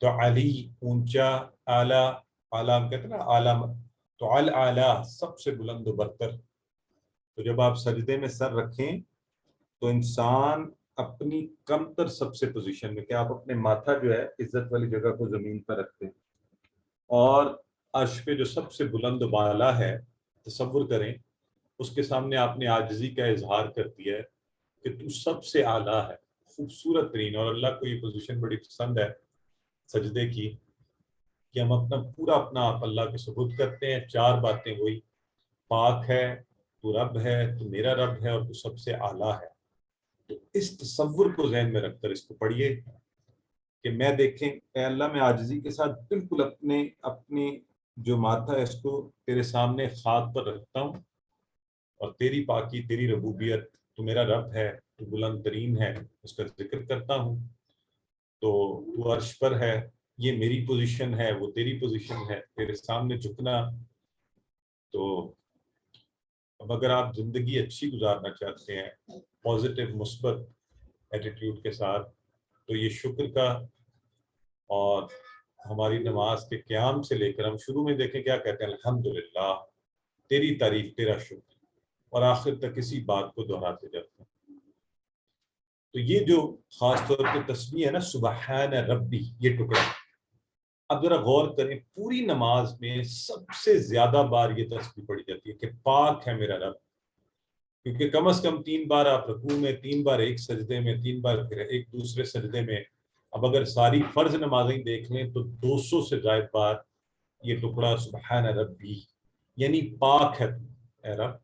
تو علی اونچا، اعلیٰ، اعلیٰ ہم کہتے ہیں نا اعلیٰ، تو الاعلیٰ سب سے بلند و برتر. تو جب آپ سجدے میں سر رکھیں تو انسان اپنی کم تر سب سے پوزیشن میں، کہ آپ اپنے ماتھا جو ہے عزت والی جگہ کو زمین پر رکھتے، اور عرش پہ جو سب سے بلند و بالا ہے تصور کریں، اس کے سامنے آپ نے عاجزی کا اظہار کر دیا ہے کہ تو سب سے اعلیٰ ہے، خوبصورت ترین. اور اللہ کو یہ پوزیشن بڑی پسند ہے سجدے کی کہ ہم پورا اپنا آپ اللہ کے سپرد کرتے ہیں. 4 باتیں وہی، پاک ہے، تو رب ہے، تو میرا رب ہے، اور تو سب سے اعلیٰ ہے. تو اس تصور کو ذہن میں رکھ کر اس کو پڑھیے کہ میں دیکھیں اے اللہ میں عاجزی کے ساتھ بالکل اپنی جو ماتھا ہے اس کو تیرے سامنے خاک پر رکھتا ہوں، اور تیری پاکی، تیری ربوبیت، تو میرا رب ہے، تو بلند ترین ہے، اس کا ذکر کرتا ہوں. تو عرش پر ہے، یہ میری پوزیشن ہے، وہ تیری پوزیشن ہے، تیرے سامنے جھکنا. تو اب اگر آپ زندگی اچھی گزارنا چاہتے ہیں پازیٹیو مثبت ایٹیٹیوڈ کے ساتھ، تو یہ شکر کا، اور ہماری نماز کے قیام سے لے کر ہم شروع میں دیکھیں کیا کہتے ہیں، الحمدللہ، تیری تعریف، تیرا شکر، اور آخر تک اسی بات کو دہراتے جاتے ہیں. تو یہ جو خاص طور پہ تسبیح ہے نا، سبحان ربی، یہ ٹکڑا اب ذرا غور کریں، پوری نماز میں سب سے زیادہ بار یہ تسبیح پڑھی جاتی ہے کہ پاک ہے میرا رب. کیونکہ کم از کم 3 بار آپ رکوع میں، 3 بار ایک سجدے میں، 3 بار پھر ایک دوسرے سجدے میں، اب اگر ساری فرض نمازیں دیکھ لیں تو 200 سے زائد بار یہ ٹکڑا سبحان ربی، یعنی پاک ہے اے رب.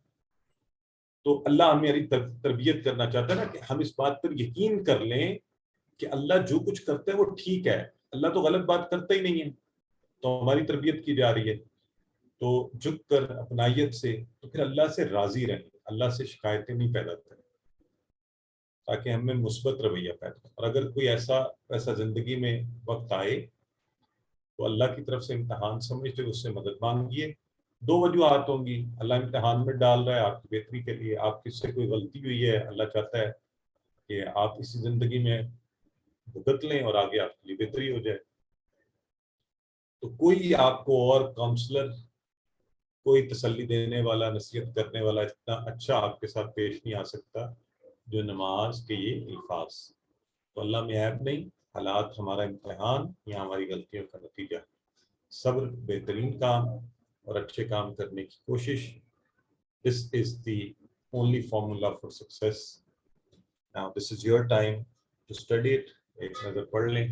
تو اللہ ہماری تربیت کرنا چاہتا ہے نا کہ ہم اس بات پر یقین کر لیں کہ اللہ جو کچھ کرتا ہے وہ ٹھیک ہے، اللہ تو غلط بات کرتا ہی نہیں ہے. تو ہماری تربیت کی جا رہی ہے، تو جھک کر اپنائیت سے تو پھر اللہ سے راضی رہیں، اللہ سے شکایتیں نہیں پیدا کریں، تاکہ ہمیں مثبت رویہ پیدا ہو. اور اگر کوئی ایسا زندگی میں وقت آئے تو اللہ کی طرف سے امتحان سمجھتے اس سے مدد مانگیے. 2 وجوہات ہوں گی، اللہ امتحان میں ڈال رہا ہے آپ کی بہتری کے لیے، آپ کس سے کوئی غلطی ہوئی ہے، اللہ چاہتا ہے کہ آپ اسی زندگی میں بھگت لیں اور آگے آپ کے لیے بہتری ہو جائے. تو کوئی آپ کو اور کاؤنسلر، کوئی تسلی دینے والا، نصیحت کرنے والا اتنا اچھا آپ کے ساتھ پیش نہیں آ سکتا جو نماز کے یہ الفاظ. تو اللہ میں عیب نہیں، حالات ہمارا امتحان یا ہماری غلطیوں کا نتیجہ. صبر بہترین کام اور اچھے کام کرنے کی کوشش. This is the only formula for success. Now this is your time to study it. ایک نظر پڑھ لیں.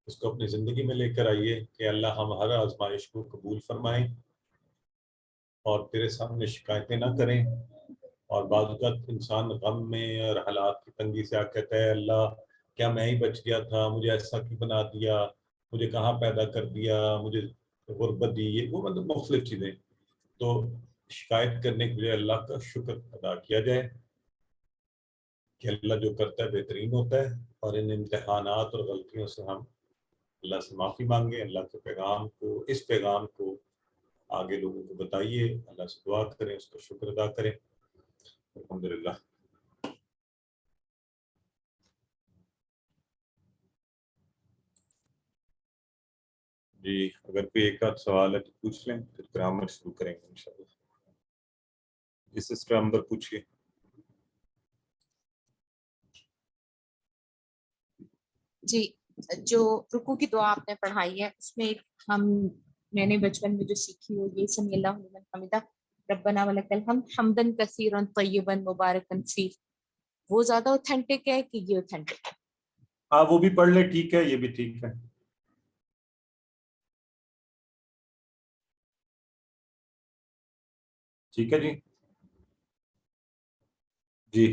اس کو اپنی زندگی میں لے کر آئیے کہ اللہ ہم ہر آزمائش کو قبول فرمائیں اور تیرے سامنے شکایتیں نہ کریں. اور بعض اوقات انسان غم میں اور حالات کی تنگی سے آ کہتا ہے اللہ کیا میں ہی بچ گیا تھا، مجھے ایسا کیوں بنا دیا، مجھے کہاں پیدا کر دیا، مجھے غربت دی، یہ وہ مطلب مختلف چیزیں. تو شکایت کرنے کے لیے اللہ کا شکر ادا کیا جائے کہ اللہ جو کرتا ہے بہترین ہوتا ہے. اور ان امتحانات اور غلطیوں سے ہم اللہ سے معافی مانگیں، اللہ کے پیغام کو، اس پیغام کو آگے لوگوں کو بتائیے، اللہ سے دعا کریں، اس کا شکر ادا کریں. الحمدللہ. جی اگر کوئی ایک آدھ سوال ہے تو پوچھ لیں، پھر گرامر شروع کریں گے انشاءاللہ. جی سسٹر امبر پوچھیے. جی جو رکوع کی دعا آپ نے پڑھائی ہے اس میں میں نے بچپن میں جو سیکھی ہو یہ سمی اللہ لمن حمدہ ربنا ولک الحمد حمدن کثیرا طیبا مبارکا فیہ، وہ زیادہ اوتھینٹک ہے کہ یہ اوتھینٹک ہے؟ ہاں وہ بھی پڑھ لیں، ٹھیک ہے، یہ بھی ٹھیک ہے. ٹھیک ہے. جی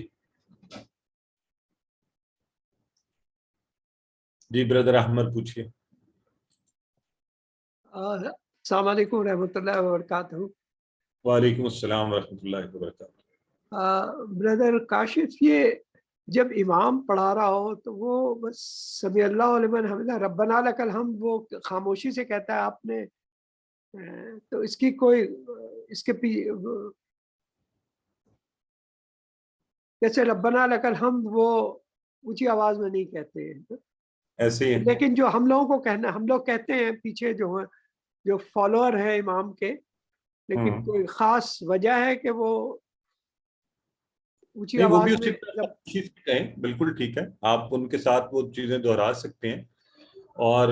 جی بردر احمد پوچھیے. السلام علیکم ورحمۃ اللہ وبرکاتہ. وعلیکم السلام ورحمۃ اللہ وبرکاتہ. بردر کاشف، یہ جب امام پڑھا رہا ہو تو وہ بس سمی اللہ لمن حمدہ ربنا لک الحمد وہ خاموشی سے کہتا ہے آپ نے، تو اس کی کوئی اس کے جیسے ربنا لک الحمد وہ اونچی آواز میں نہیں کہتے ہیں، ایسے ہی لیکن جو ہم لوگوں کو کہنا، ہم لوگ کہتے ہیں پیچھے جو فالوور ہے امام کے، لیکن کوئی خاص وجہ ہے کہ وہ اونچی نہیں، وہ آواز بھی اسی میں طرح چیز کہیں، بالکل ٹھیک ہے، آپ ان کے ساتھ وہ چیزیں دہرا سکتے ہیں. اور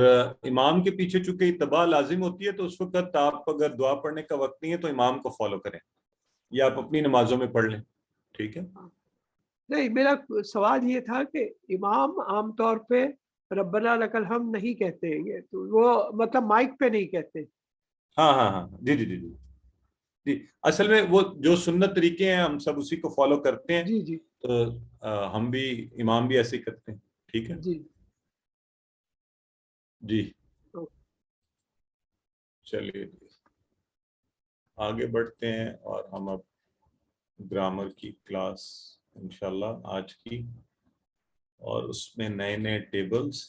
امام کے پیچھے چونکہ اتباع لازم ہوتی ہے تو اس وقت آپ اگر دعا پڑھنے کا وقت نہیں ہے تو امام کو فالو کریں یا آپ اپنی نمازوں میں پڑھ لیں. ٹھیک ہے. نہیں، میرا سوال یہ تھا کہ امام عام طور پہ ربنا لک الحمد نہیں کہتے ہیں یہ، تو وہ مطلب مائک پہ نہیں کہتے. ہاں ہاں ہاں جی جی جی جی جی اصل میں وہ جو سنت طریقے ہیں ہم سب اسی کو فالو کرتے ہیں. جی جی تو ہم بھی، امام بھی ایسے ہی کرتے ہیں. ٹھیک ہے جی جی. چلیے آگے بڑھتے ہیں اور ہم اب گرامر کی کلاس انشاءاللہ آج کی، اور اس میں نئے نئے ٹیبلز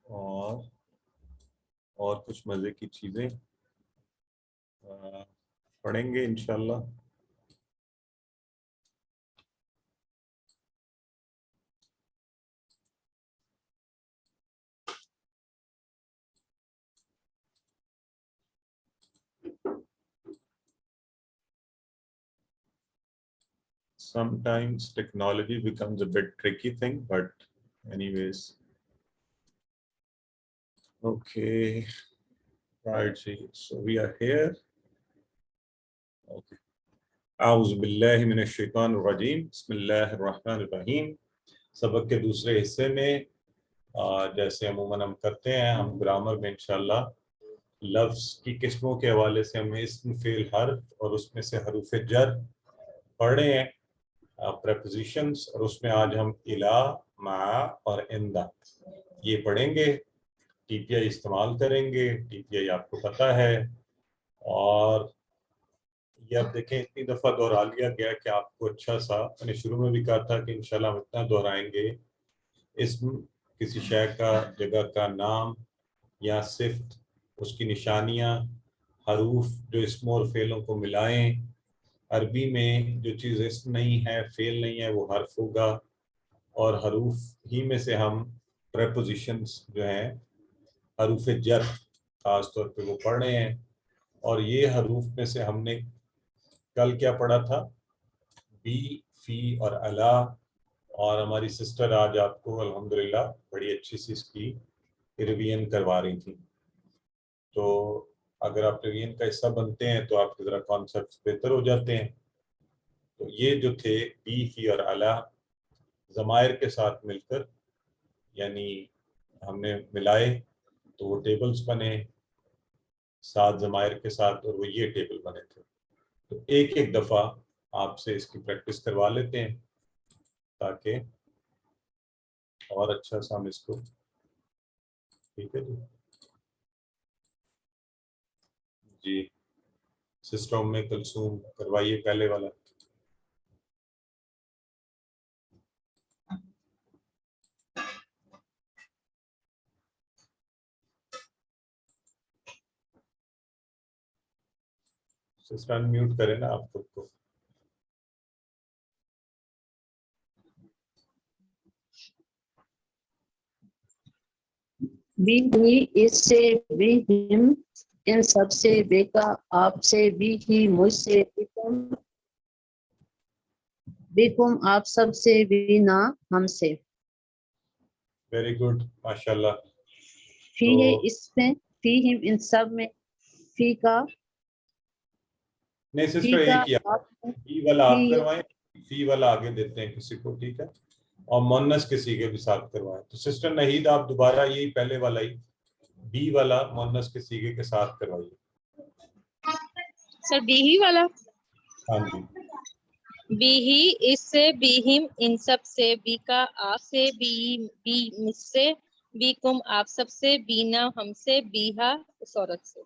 اور کچھ مزے کی چیزیں پڑھیں گے انشاءاللہ. sometimes technology becomes a bit tricky thing, but anyways. Okay, right, so we are here. Okay. أعوذ باللہ من الشیطان الرجیم بسم اللہ الرحمن الرحیم. سبق کے دوسرے حصے میں جیسے عموماً ہم کرتے ہیں، ہم گرامر میں انشاءاللہ لفظ کی قسموں کے حوالے سے ہم اسم فعل حرف اور اس میں سے حروف جر پڑھ رہے ہیں، پریپوزیشنز، اور اس میں آج ہم الا، مع اور عندہ یہ پڑھیں گے. ٹی پی آئی استعمال کریں گے. ٹی پی آئی آپ کو پتہ ہے، اور یہ آپ دیکھیں اتنی دفعہ دہرا لیا گیا کہ آپ کو اچھا سا، میں نے شروع میں بھی کہا تھا کہ انشاءاللہ ہم اتنا دہرائیں گے اسم کسی شے کا، جگہ کا نام یا صفت، اس کی نشانیاں، حروف جو اسم اور فعلوں کو ملائیں. عربی میں جو چیز اسم نہیں ہے، فعل نہیں ہے، وہ حرف ہوگا، اور حروف ہی میں سے ہم پریپوزیشنز جو ہیں، حروف جر خاص طور پہ وہ پڑھ رہے ہیں. اور یہ حروف میں سے ہم نے کل کیا پڑھا تھا؟ بی، فی اور الا. اور ہماری سسٹر آج آپ کو الحمدللہ بڑی اچھی سی اس کی ریویژن کروا رہی تھیں. تو اگر آپ ریویژن کا حصہ بنتے ہیں تو آپ کے ذرا کانسیپٹس بہتر ہو جاتے ہیں. تو یہ جو تھے بی، فی اور الا، ضمائر کے ساتھ مل کر، یعنی ہم نے ملائے تو وہ ٹیبلز بنے 7 ضمائر کے ساتھ، اور وہ یہ ٹیبل بنے تھے. تو ایک ایک دفعہ آپ سے اس کی پریکٹس کروا لیتے ہیں تاکہ اور اچھا سا ہم اس کو، ٹھیک ہے جی. سسٹر ام کلثوم کروائیے پہلے والا. سسٹر انمیوٹ کریں نا آپ خود کو. بھی ہی، اس سے بھی ہم، ان سب سے، بے کا، آپ سے، بھی ہی، مجھ سے، بیکم، آپ سب سے، بھی نا، ہم سے. ویری گڈ، ماشاءاللہ. فی ہے اس میں، فی ہم، ان سب میں، فی کا، نہیں فی سسٹر کا، ایک ہی آپ میں، فی والا آپ فی، کروائیں، فی والا آگے دیتے ہیں کسی کو، ٹھیک ہے، اور مونس کسی کے بھی ساتھ کروائیں. تو سسٹر نہید آپ دوبارہ یہی پہلے والا ہی بی والا مونس کے سیگے کے ساتھ کروائیے. سر بی ہی والا، ہاں جی. بی ہی، اس سے، بی ہم، ان سب سے، بی کا، آپ سے، بی مجھ سے، بی کم، آپ سب سے، بینا، ہم سے، بیہا، اس عورت سے.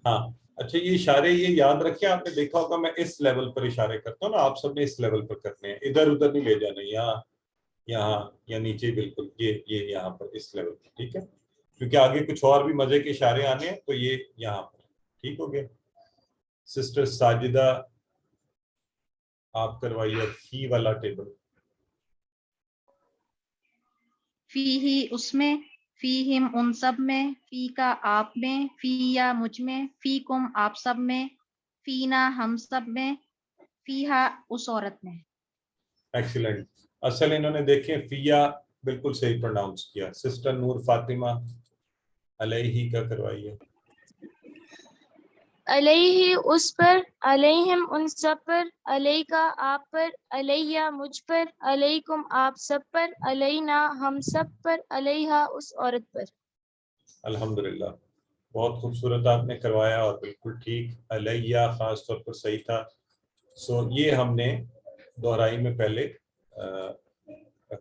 ہاں اچھا، یہ اشارے یہ یاد رکھیں، آپ نے دیکھا ہوگا میں اس لیول پر اشارے کرتا ہوں نا، آپ سب نے اس لیول پر کرنے ہیں، ادھر ادھر نہیں لے جانا، یہاں یہاں یا نیچے، بالکل یہ یہاں پر اس لیول پر، ٹھیک ہے، کیونکہ آگے کچھ اور بھی مزے کے اشارے آنے ہیں، تو یہ یہاں پر ٹھیک ہو گیا. سسٹر ساجدہ آپ کروائیے فی والا ٹیبل. فی ہی اس میں، فی ہم ان سب میں، فی کا آپ میں، فی یا مجھ میں، فی کم آپ سب میں، فینا ہم سب میں، فیہا اس عورت میں. ایکسیلنٹ. اصل انہوں نے دیکھیں فیا بالکل صحیح پروناؤنس کیا. سسٹر نور فاطمہ علیہ کا کروائیے. علیہ اس پر، علیہم ان سب پر، علیہ کا آپ پر، علیہ مجھ پر، علیکم آپ سب پر، علینا ہم سب پر، علیہا اس عورت پر. الحمدللہ بہت خوبصورت آپ نے کروایا اور بالکل ٹھیک. علیہ خاص طور پر صحیح تھا. سو یہ ہم نے دہرائی میں پہلے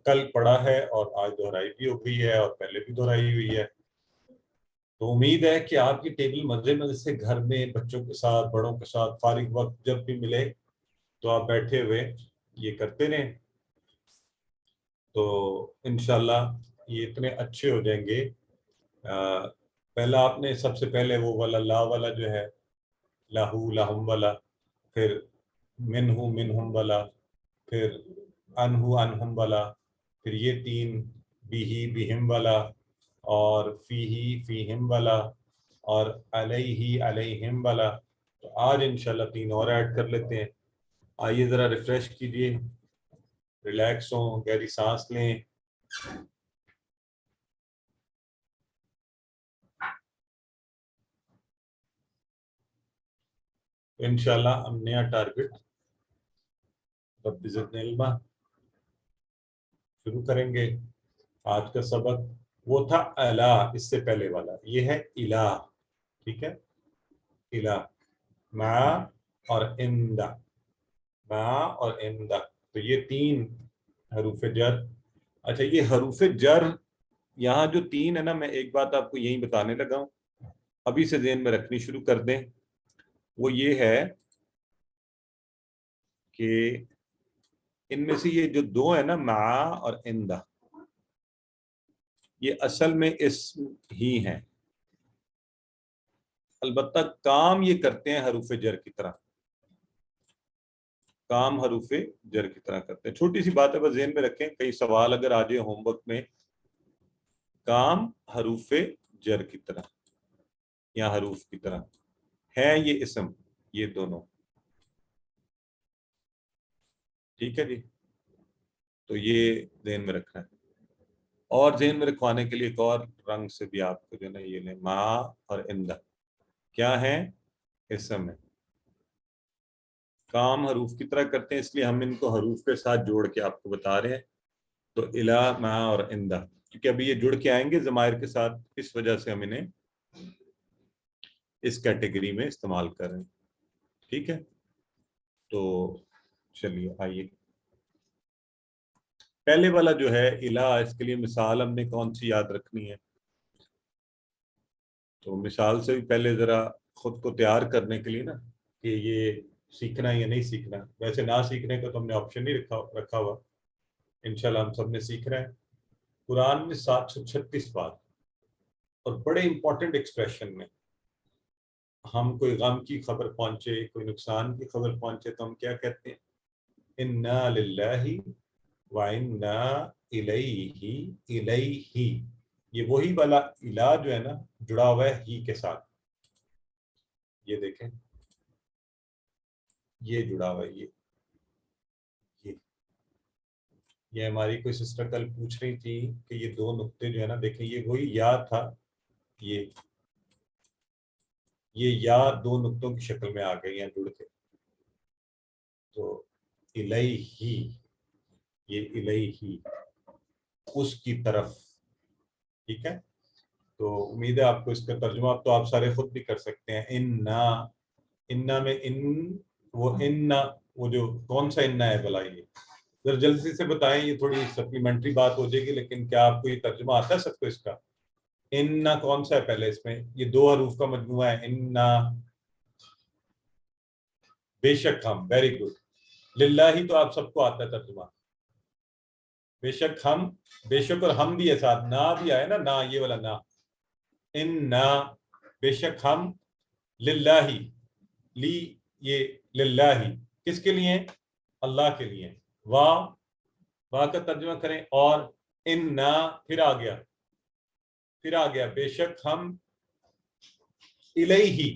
کل پڑھا ہے، اور آج دہرائی بھی ہو گئی ہے، اور پہلے بھی دہرائی ہوئی ہے. تو امید ہے کہ آپ کی ٹیبل مزے مزے سے گھر میں بچوں کے ساتھ، بڑوں کے ساتھ فارغ وقت جب بھی ملے تو آپ بیٹھے ہوئے یہ کرتے رہیں. تو انشاءاللہ یہ اتنے اچھے ہو جائیں گے. پہلا آپ نے سب سے پہلے وہ والا لا والا جو ہے، لاہو لہم والا، پھر منہو منہم والا، پھر انہو انہم والا، پھر یہ 3 بیہی بیہم والا، اور فیہی فیہم والا، اور علیہ علیہم والا. تو آج انشاءاللہ 3 اور ایڈ کر لیتے ہیں. آئیے ذرا ریفریش کیجیے، ریلیکس ہوں، گہری سانس لیں. انشاءاللہ ہم نیا ٹارگٹ رب زدنی علما شروع کریں گے. آج کا سبق وہ تھا الہ، اس سے پہلے والا یہ ہے الہ. ٹھیک ہے، الہ مع اور اندہ، مع اور اندہ، تو یہ 3 حروف جر. اچھا یہ حروف جر یہاں جو 3 ہے نا، میں ایک بات آپ کو یہی بتانے لگا ہوں، ابھی سے ذہن میں رکھنی شروع کر دیں. وہ یہ ہے کہ ان میں سے یہ جو 2 ہے نا، مع اور اندہ، یہ اصل میں اسم ہی ہیں، البتہ کام یہ کرتے ہیں حروف جر کی طرح، کام حروف جر کی طرح کرتے ہیں. چھوٹی سی بات ہے، بس ذہن میں رکھیں، کئی سوال اگر آ جائے ہوم ورک میں، کام حروف جر کی طرح یا حروف کی طرح ہے یہ اسم، یہ دونوں. ٹھیک ہے جی، تو یہ ذہن میں رکھنا ہے. اور ذہن میں رکھوانے کے لیے ایک اور رنگ سے بھی آپ کو جو ہے نا یہ لیں، مع اور اندہ کیا ہیں؟ اسم ہے. کام حروف کی طرح کرتے ہیں، اس لیے ہم ان کو حروف کے ساتھ جوڑ کے آپ کو بتا رہے ہیں. تو الہ، مع اور اندہ، کیونکہ ابھی یہ جڑ کے آئیں گے ضمائر کے ساتھ، اس وجہ سے ہم انہیں اس کیٹیگری میں استعمال کر رہے ہیں. ٹھیک ہے، تو چلیے آئیے پہلے والا جو ہے الہ، اس کے لیے مثال ہم نے کون سی یاد رکھنی ہے؟ تو مثال سے بھی پہلے ذرا خود کو تیار کرنے کے لیے نا کہ یہ سیکھنا یا نہیں سیکھنا. ویسے نہ سیکھنے کا تو ہم نے آپشن نہیں رکھا ہوا، انشاءاللہ ہم سب نے سیکھ رہے ہیں. قرآن میں 736 بار اور بڑے امپورٹنٹ ایکسپریشن میں ہم کوئی غم کی خبر پہنچے، کوئی نقصان کی خبر پہنچے تو ہم کیا کہتے ہیں؟ انا للہ وانا الیہ. یہ وہی والا الہ جو ہے نا، جڑا ہوا ہے ہی کے ساتھ. یہ دیکھیں، یہ جڑا ہوا ہے، یہ ہماری کوئی سسٹر کل پوچھ رہی تھی کہ یہ 2 نقطے جو ہے نا، دیکھیں یہ وہی یا تھا، یہ یا 2 نقطوں کی شکل میں آ گئی ہیں جڑ کے. تو الیہ، یہ الیہ، اس کی طرف. ٹھیک ہے، تو امید ہے آپ کو اس کا ترجمہ اب تو آپ سارے خود بھی کر سکتے ہیں. انا میں وہ جو کون سا انا ہے بھلا، یہ ذرا جلدی سے بتائیں، یہ تھوڑی سپلیمنٹری بات ہو جائے گی، لیکن کیا آپ کو یہ ترجمہ آتا ہے سب کو اس کا؟ انا کون سا ہے پہلے اس میں؟ یہ 2 حروف کا مجموعہ ہے. انا، بے شک ہم، ویری گڈ. للہ تو آپ سب کو آتا ہے ترجمہ، بے شک ہم، بے شک اور ہم بھی ہے ساتھ، نا بھی آئے نا، نا یہ والا نا. انا، بے شک ہم، للہ، لی یہ للہ، کس کے لیے؟ اللہ کے لیے. واہ کا ترجمہ کریں. اور انا، پھر آ گیا بے شک ہم، الیہ.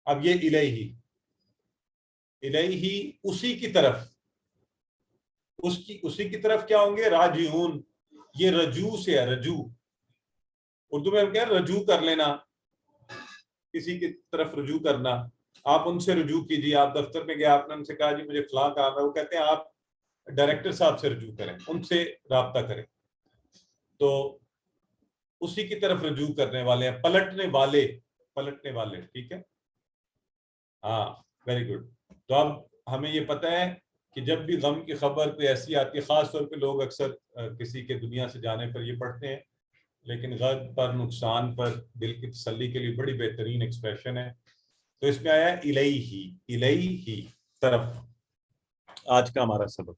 اب یہ الیہ اسی کی طرف، اسی کی طرف کیا ہوں گے؟ راجعون. یہ رجوع سے ہے، رجوع. اردو میں ہم کہہ رجوع کر لینا، کسی کی طرف رجوع کرنا. آپ ان سے رجوع کیجیے. آپ دفتر میں گئے، آپ نے ان سے کہا جی مجھے فلاں کام ہے، وہ کہتے ہیں آپ ڈائریکٹر صاحب سے رجوع کریں، ان سے رابطہ کریں. تو اسی کی طرف رجوع کرنے والے ہیں، پلٹنے والے. ٹھیک ہے، ہاں ویری گڈ. تو اب ہمیں یہ پتہ ہے کہ جب بھی غم کی خبر کوئی ایسی آتی ہے، خاص طور پہ لوگ اکثر کسی کے دنیا سے جانے پر یہ پڑھتے ہیں، لیکن غم پر، نقصان پر دل کی تسلی کے لیے بڑی بہترین ایکسپریشن ہے. تو اس میں آیا الیہ، طرف. آج کا ہمارا سبق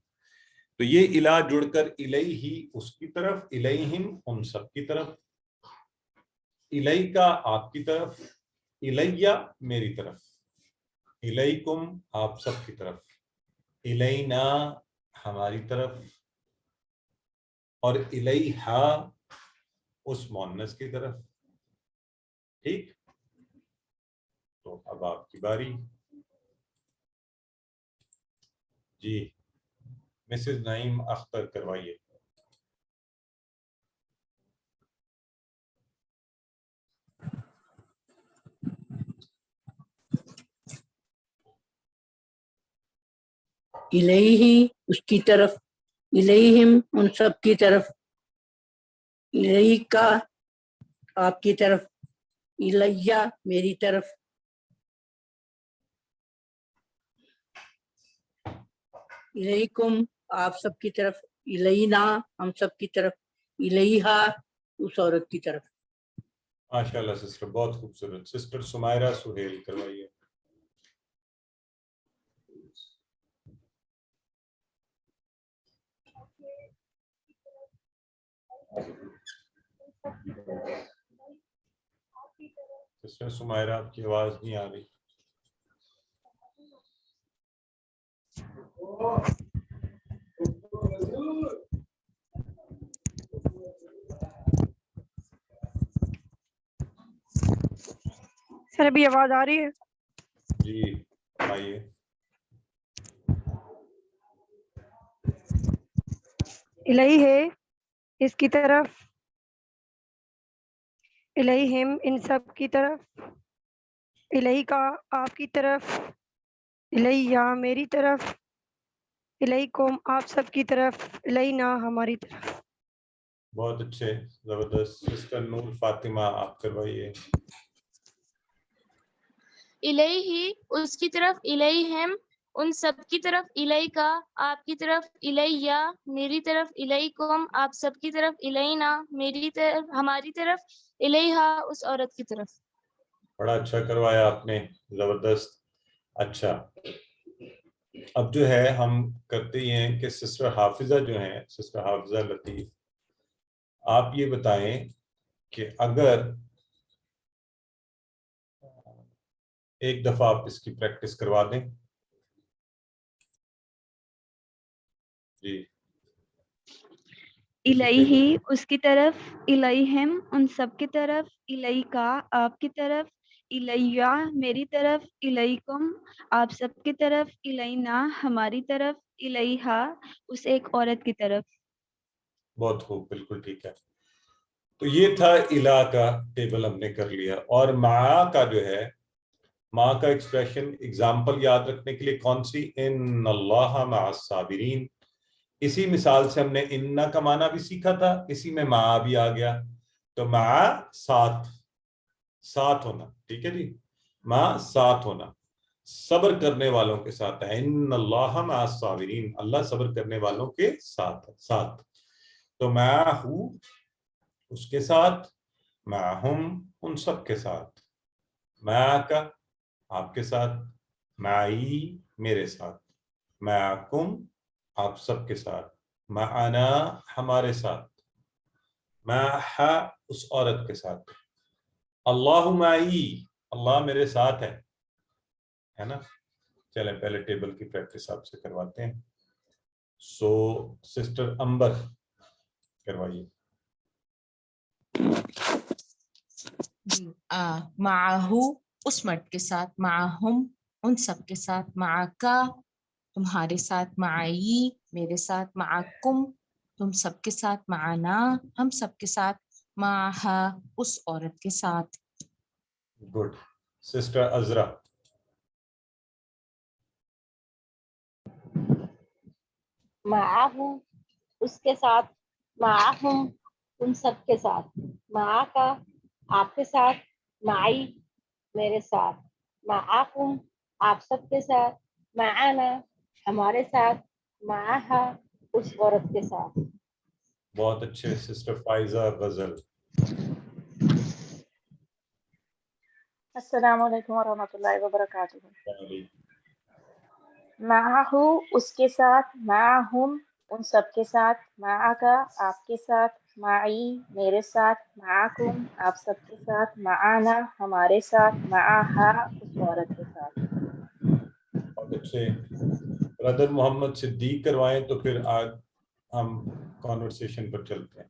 تو یہ الہ جڑ کر الیہ، اس کی طرف، الیہم، ان سب کی طرف، الیکا، آپ کی طرف، الیہ، میری طرف، الیکم، آپ سب کی طرف، الینا، ہماری طرف، اور الیہا، اس مؤنث کی طرف. ٹھیک، تو اب آپ کی باری. جی مسز نعیم اختر کروائیے. الیہ اس کی طرف، الیہم ان سب کی طرف، الیکا آپ کی طرف، الیہ میری طرف، الیکم آپ سب کی طرف، الینا ہم سب کی طرف، الیہا اس عورت کی طرف. ماشاء اللہ سسٹر، بہت خوبصورت. سسٹر سمیرہ سہیل کروائیے. سسٹر سمیرہ آپ کی آواز نہیں آ رہی. سر ابھی آواز آ رہی ہے؟ جی آئیے. الہی ہے اس کی طرف، الہم ان سب کی طرف، الہی کا آپ کی طرف، الیہ میری طرف، الیکم آپ سب کی طرف، الینا ہماری طرف. بہت اچھے، زبردست. سسٹر نور فاطمہ آپ کروائیے. الیہ اس کی طرف، الیہم ان سب کی طرف، الیکا آپ کی طرف، الیہ میری طرف، الیکم آپ سب کی طرف، الینا میری طرف ہماری طرف، الیہا اس عورت کی طرف. بڑا اچھا کروایا آپ نے، زبردست. اچھا اب جو ہے ہم کرتے ہی ہیں کہ سسٹر حافظہ جو ہیں، سسٹر حافظہ لطیف، آپ یہ بتائیں کہ اگر ایک دفعہ آپ اس کی پریکٹس کروا دیں. جی الیہ اس کی طرف، الیہم ان سب کی طرف، الیکا آپ کی طرف، الیہ میری طرف، الیکم آپ سب کی طرف، الینا ہماری طرف، الیہا اس ایک عورت کی طرف. بہت خوب، بالکل ٹھیک ہے. تو یہ تھا الہ کا ٹیبل ہم نے کر لیا. اور مع کا جو ہے، مع کا ایکسپریشن ایگزامپل یاد رکھنے کے لیے کون سی؟ ان اللہ مع الصابرین. اسی مثال سے ہم نے ان کا معنی بھی سیکھا تھا، اسی میں مع بھی آ گیا. تو مع ساتھ، ساتھ ہونا. ٹھیک ہے جی، مع ساتھ ہونا، صبر کرنے والوں کے ساتھ ہے. ان اللہ مع الصابرین، اللہ صبر کرنے والوں کے ساتھ ہے، ساتھ. تو معہ اس کے ساتھ، معہم ان سب کے ساتھ، معک آپ کے ساتھ، معی میرے ساتھ، معکم آپ سب کے ساتھ، معنا ہمارے ساتھ، معہ اس عورت کے ساتھ. اللہ معی اللہ میرے ساتھ ہے نا. چلیں پہلے ٹیبل کی پریکٹس آپ سے کرواتے ہیں. سو سسٹر امبر کروائیے. معہو اس مرد کے ساتھ، معہم ان سب کے ساتھ، معکا تمہارے ساتھ، معی میرے ساتھ، معکم تم سب کے ساتھ، معنا ہم سب کے ساتھ، معہا اس عورت کے ساتھ. گڈ. سسٹر عذرا. معاہو اس کے ساتھ، معاہم ان سب کے ساتھ، معاکا آپ کے ساتھ، معی میرے ساتھ، معاکم آپ سب کے ساتھ، معانا ہمارے ساتھ، معاہا اس عورت کے ساتھ. بہت اچھے. سسٹر فائزہ غزل. السلام علیکم ورحمۃ اللہ وبرکاتہ. معہو اس کے ساتھ، معہم ان سب کے ساتھ، معاکا آپ کے ساتھ، معی میرے ساتھ، معاکم آپ سب کے ساتھ، معانا ہمارے ساتھ، معاہا اس عورت کے ساتھ. بہت اچھے. برادر محمد صدیق کروائیں تو پھر آج ہم کانورسیشن پر چلتے ہیں.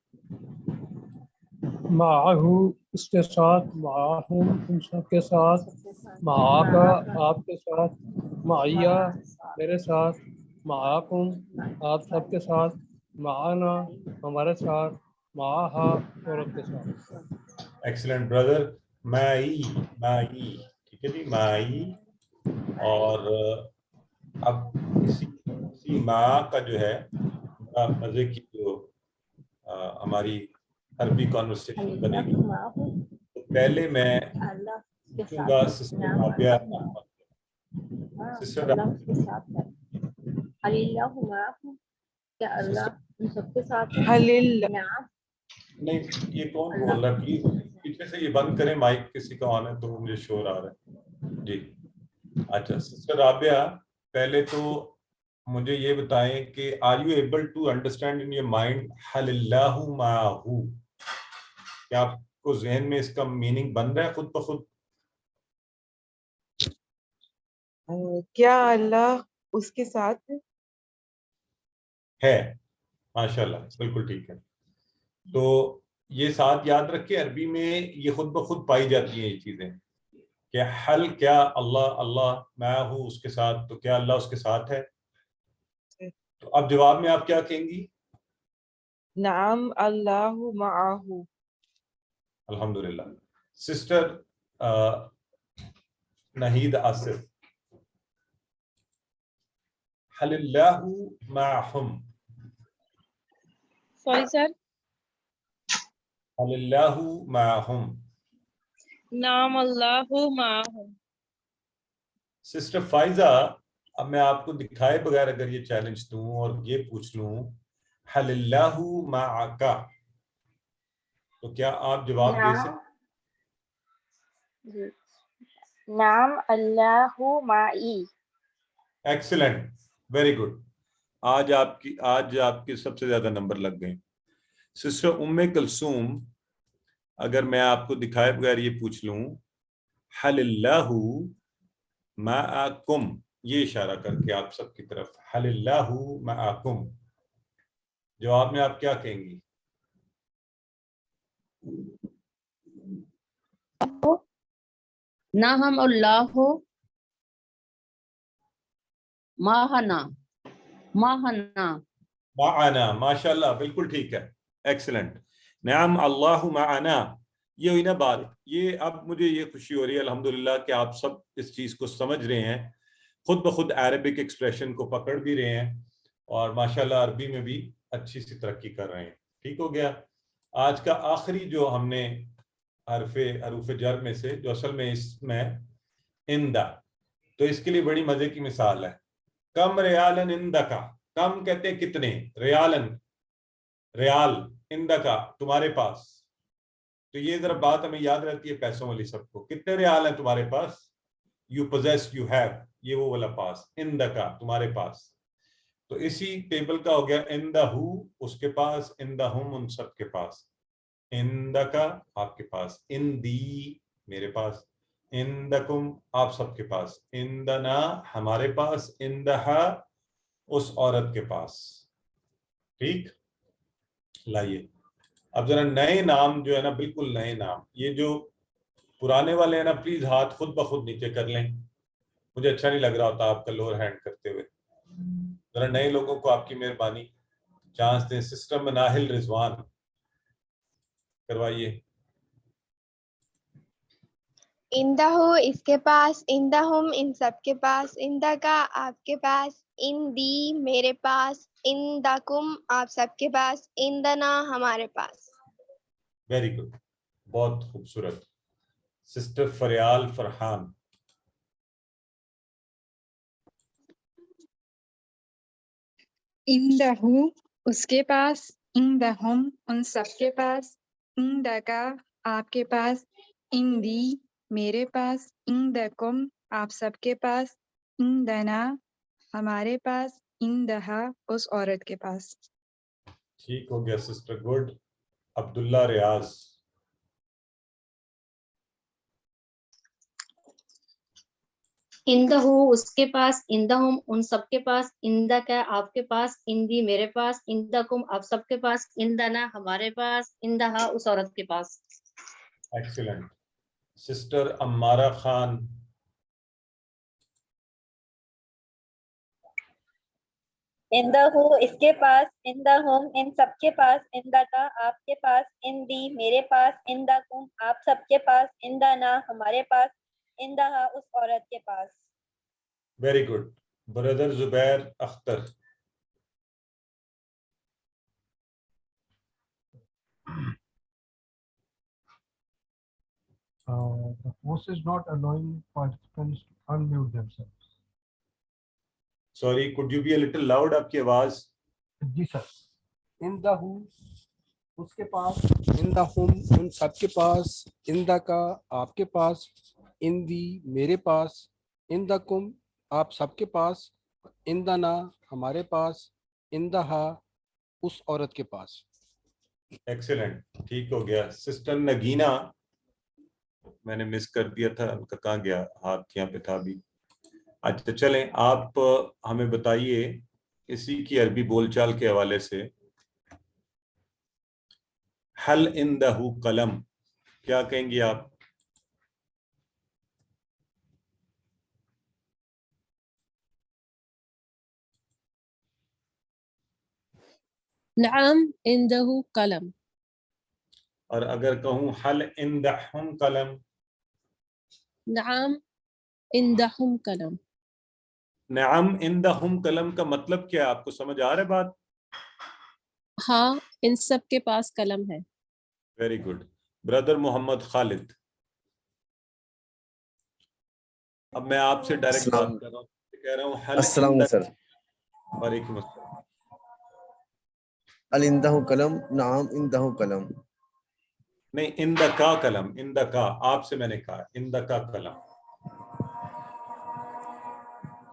معہو اس کے ساتھ، معہم ان سب کے ساتھ، معاکا آپ کے ساتھ، معیہ میرے ساتھ، معاکم آپ سب کے ساتھ، معانا ہمارے ساتھ، معاہا عورت کے ساتھ. Excellent brother. مائی مائی، ٹھیک ہے جی، مائی. اور اب اسی ماں کا جو ہے بڑا مزے کی جو ہماری عربی کانورسیشن بنے گی. تو پہلے میں پوچھوں گا سسٹر رابعہ. سسٹر اللہ اس کے ساتھ ہے. اللہ معاہم، کیا اللہ ان سب کے ساتھ ہے؟ نعم. نہیں، یہ کون بول رہا ہے؟ پلیز پیچھے سے یہ بند کریں، مائک کسی کا آن ہے تو مجھے شور آ رہا ہے. جی اچھا سسٹر رابعہ، پہلے تو مجھے یہ بتائیں کہ are you able to understand in your mind حل اللہ معہو؟ کیا آپ کو ذہن میں اس کا میننگ بن رہا ہے خود بخود؟ کیا اللہ اس کے ساتھ ہے؟ ماشاءاللہ، بالکل ٹھیک ہے. تو یہ ساتھ یاد رکھے، عربی میں یہ خود بخود پائی جاتی ہیں یہ چیزیں کہ حل کیا اللہ، اللہ معہو اس کے ساتھ، تو کیا اللہ اس کے ساتھ ہے؟ تو اب جواب میں آپ کیا کہیں گی؟ نعم اللہ معاہو. الحمدللہ. سسٹر نہید آصف، حل اللہ معہم. Sorry sir. حل اللہ معہم. نعم اللہ معہم. سسٹر فائزہ، اب میں آپ کو دکھائے بغیر اگر یہ چیلنج دوں اور یہ پوچھ لوں حل اللہ معکا، تو کیا آپ جواب دے سکتے؟ نعم اللہ معی. Excellent, very good. آج آپ کے سب سے زیادہ نمبر لگ گئے. سسٹر ام کلثوم، اگر میں آپ کو دکھائے بغیر یہ پوچھ لوں حل اللہ معکم، یہ اشارہ کر کے آپ سب کی طرف، حل اللہ معکم، جواب میں آپ کیا کہیں گی؟ نعم اللہ ماہنا، ماہنا. معنا، ماشاءاللہ، بالکل ٹھیک ہے، ایکسلنٹ. نعم اللہ معنا، یہ ہوئی نا بات. یہ اب مجھے یہ خوشی ہو رہی ہے الحمدللہ کہ آپ سب اس چیز کو سمجھ رہے ہیں، خود بخود عربک ایکسپریشن کو پکڑ بھی رہے ہیں، اور ماشاءاللہ عربی میں بھی اچھی سی ترقی کر رہے ہیں. ٹھیک ہو گیا. آج کا آخری جو ہم نے حروف جر میں سے، جو اصل میں اس میں اندہ، تو اس کے لیے بڑی مزے کی مثال ہے. کم ریالن اندکا، کم کہتے ہیں کتنے، ریالن ریال، اندکا تمہارے پاس. تو یہ ذرا بات ہمیں یاد رہتی ہے پیسوں والی سب کو، کتنے ریال ہیں تمہارے پاس؟ یو پوزیس، یو ہیو، یہ وہ والا پاس، اندکا تمہارے پاس. تو اسی ٹیبل کا ہو گیا اندہو اس کے پاس، اندہم ان سب کے پاس، اندکا آپ کے پاس، اندی میرے پاس، اندکم آپ سب کے پاس، اندنا ہمارے پاس، اندہا اس عورت کے پاس. ٹھیک، لائیے اب ذرا نئے نام جو ہے نا، بالکل نئے نام، یہ جو پرانے والے ہیں نا، پلیز ہاتھ خود بخود نیچے کر لیں. مجھے اچھا نہیں لگ رہا ہوتا آپ کا لوور ہینڈ کرتے ہوئے. ذرا نئے لوگوں کو آپ کی مہربانی چانس دیں. سسٹر مناہل رضوان، کروائیے. اندہو اس کے پاس، اندہم ان سب کے پاس، اندکا آپ کے پاس، اندی میرے پاس، اندکم آپ سب کے پاس، اندنا ہمارے پاس. ویری گڈ، بہت خوبصورت. سسٹر فریال فرحان، اندہو اس کے پاس، اندہم ان سب کے پاس، اندکا آپ کے پاس، اندی میرے پاس، اندکم آپ سب کے پاس، اندنا ہمارے پاس، اندہا اس عورت کے پاس. ٹھیک ہو گیا سسٹر، گڈ. عبداللہ ریاض، اندہو اس کے پاس، اندہم ان سب کے پاس، اندکا آپ کے پاس، اندی میرے پاس، اندکم آپ سب کے پاس، اندنا ہمارے پاس، اندہا اس عورت کے پاس. ایکسیلنٹ. سسٹر امارہ خان، اندہو اس کے پاس، اندہم ان سب کے پاس، اندکا آپ کے پاس، اندی میرے پاس، اندکم آپ سب کے پاس، اندنا ہمارے پاس، اندہا اس عورت کے پاس. Very good. Brother Zubair Akhtar. The host is not allowing participants to unmute themselves. Sorry, could you be a little loud? آپ کی آواز. جی سر. اندہو اس کے پاس، اندہم ان سب کے پاس، اندکا آپ کے پاس، اندی میرے پاس، اندکم آپ سب کے پاس، اندنا ہمارے پاس، اندہا اس عورت کے پاس. ایکسیلنٹ، ٹھیک ہو گیا. سسٹر نگینا، میں نے مس کر دیا تھا، ان کا کہاں گیا ہاتھ؟ یہاں پہ تھا بھی. اچھا چلیں، آپ ہمیں بتائیے اسی کی عربی بول چال کے حوالے سے، حل عندہ قلم، کیا کہیں گے آپ؟ نعم عنده قلم. اور اگر کہوں حل عندہم قلم؟ نعم عندهم قلم. نعم عندہم قلم کا مطلب کیا ہے؟ آپ کو سمجھ آ رہا ہے بات؟ ہاں ان سب کے پاس قلم ہے. Very good. بردر محمد خالد، اب میں آپ سے ڈائریکٹ بات کر رہا ہوں، کہہ رہا ہوں حل السلام علیکم سر. وعلیکم السلام. حل عندہ قلم؟ نعم عندہ قلم. نہیں، اندکا قلم، اندکا آپ سے میں نے کہا اندکا قلم.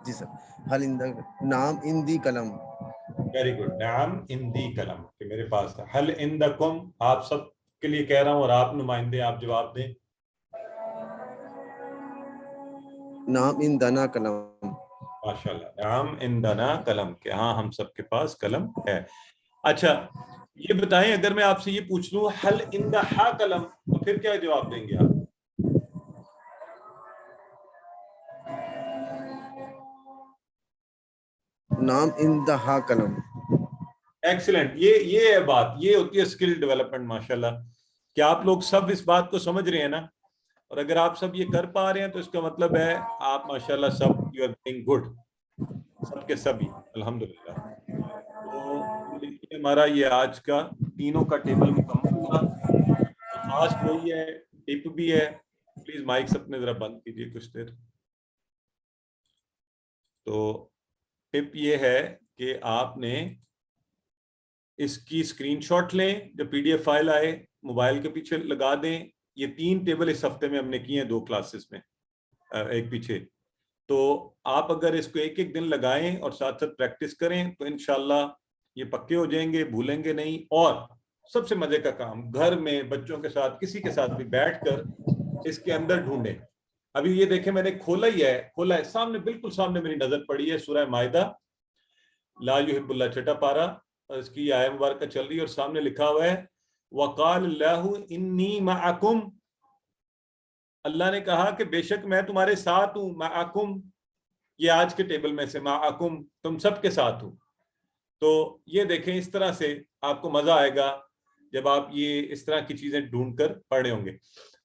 جی سر. حل عندہ نعم عندی قلم. Very good. نعم عندی قلم کہ میرے پاس ہے. حل عندکم آپ سب کے لیے کہہ رہا ہوں، اور آپ نمائندے آپ جواب دیں. نعم عندنا قلم. ماشاءاللہ. نعم عندنا قلم کہ ہاں ہم سب کے پاس قلم ہے. اچھا یہ بتائیں، اگر میں آپ سے یہ پوچھ لوں حل عندہا قلم، تو پھر کیا جواب دیں گے آپ؟ نعم عندہا قلم. ایکسیلنٹ. یہ ہے بات، یہ ہوتی ہے اسکل ڈیولپمنٹ. ماشاءاللہ کہ آپ لوگ سب اس بات کو سمجھ رہے ہیں نا، اور اگر آپ سب یہ کر پا رہے ہیں تو اس کا مطلب ہے آپ ماشاءاللہ سب یو آر ڈوئنگ گڈ، سب کے سبھی الحمدللہ. تو دیکھیے ہمارا یہ آج کا تینوں کا ٹیبل مکمل ہوا. فاسٹ وہی ہے، ٹپ بھی ہے. پلیز مائکس اپنے ذرا بند کیجیے کچھ دیر. تو ٹپ یہ ہے کہ آپ نے اس کی اسکرین شاٹ لیں، جب پی ڈی ایف فائل آئے موبائل کے پیچھے لگا دیں. یہ 3 ٹیبل اس ہفتے میں ہم نے کیے ہیں 2 کلاسز میں، ایک پیچھے. تو آپ اگر اس کو ایک ایک دن لگائیں اور ساتھ ساتھ پریکٹس کریں تو انشاءاللہ یہ پکے ہو جائیں گے، بھولیں گے نہیں. اور سب سے مزے کا کام، گھر میں بچوں کے ساتھ کسی کے ساتھ بھی بیٹھ کر اس کے اندر ڈھونڈیں. ابھی یہ دیکھیں میں نے کھولا ہے سامنے، بالکل سامنے میری نظر پڑی ہے سورہ مائدہ لا یحب اللہ چھٹا پارا، اور اس کی آیت مبارکہ چل رہی ہے، اور سامنے لکھا ہوا ہے وقال اللہ انی معکم. اللہ نے کہا کہ بے شک میں تمہارے ساتھ ہوں. معکم یہ آج کے ٹیبل میں سے، معکم تم سب کے ساتھ ہوں. تو یہ دیکھیں اس طرح سے آپ کو مزہ آئے گا جب آپ یہ اس طرح کی چیزیں ڈھونڈ کر پڑھے ہوں گے.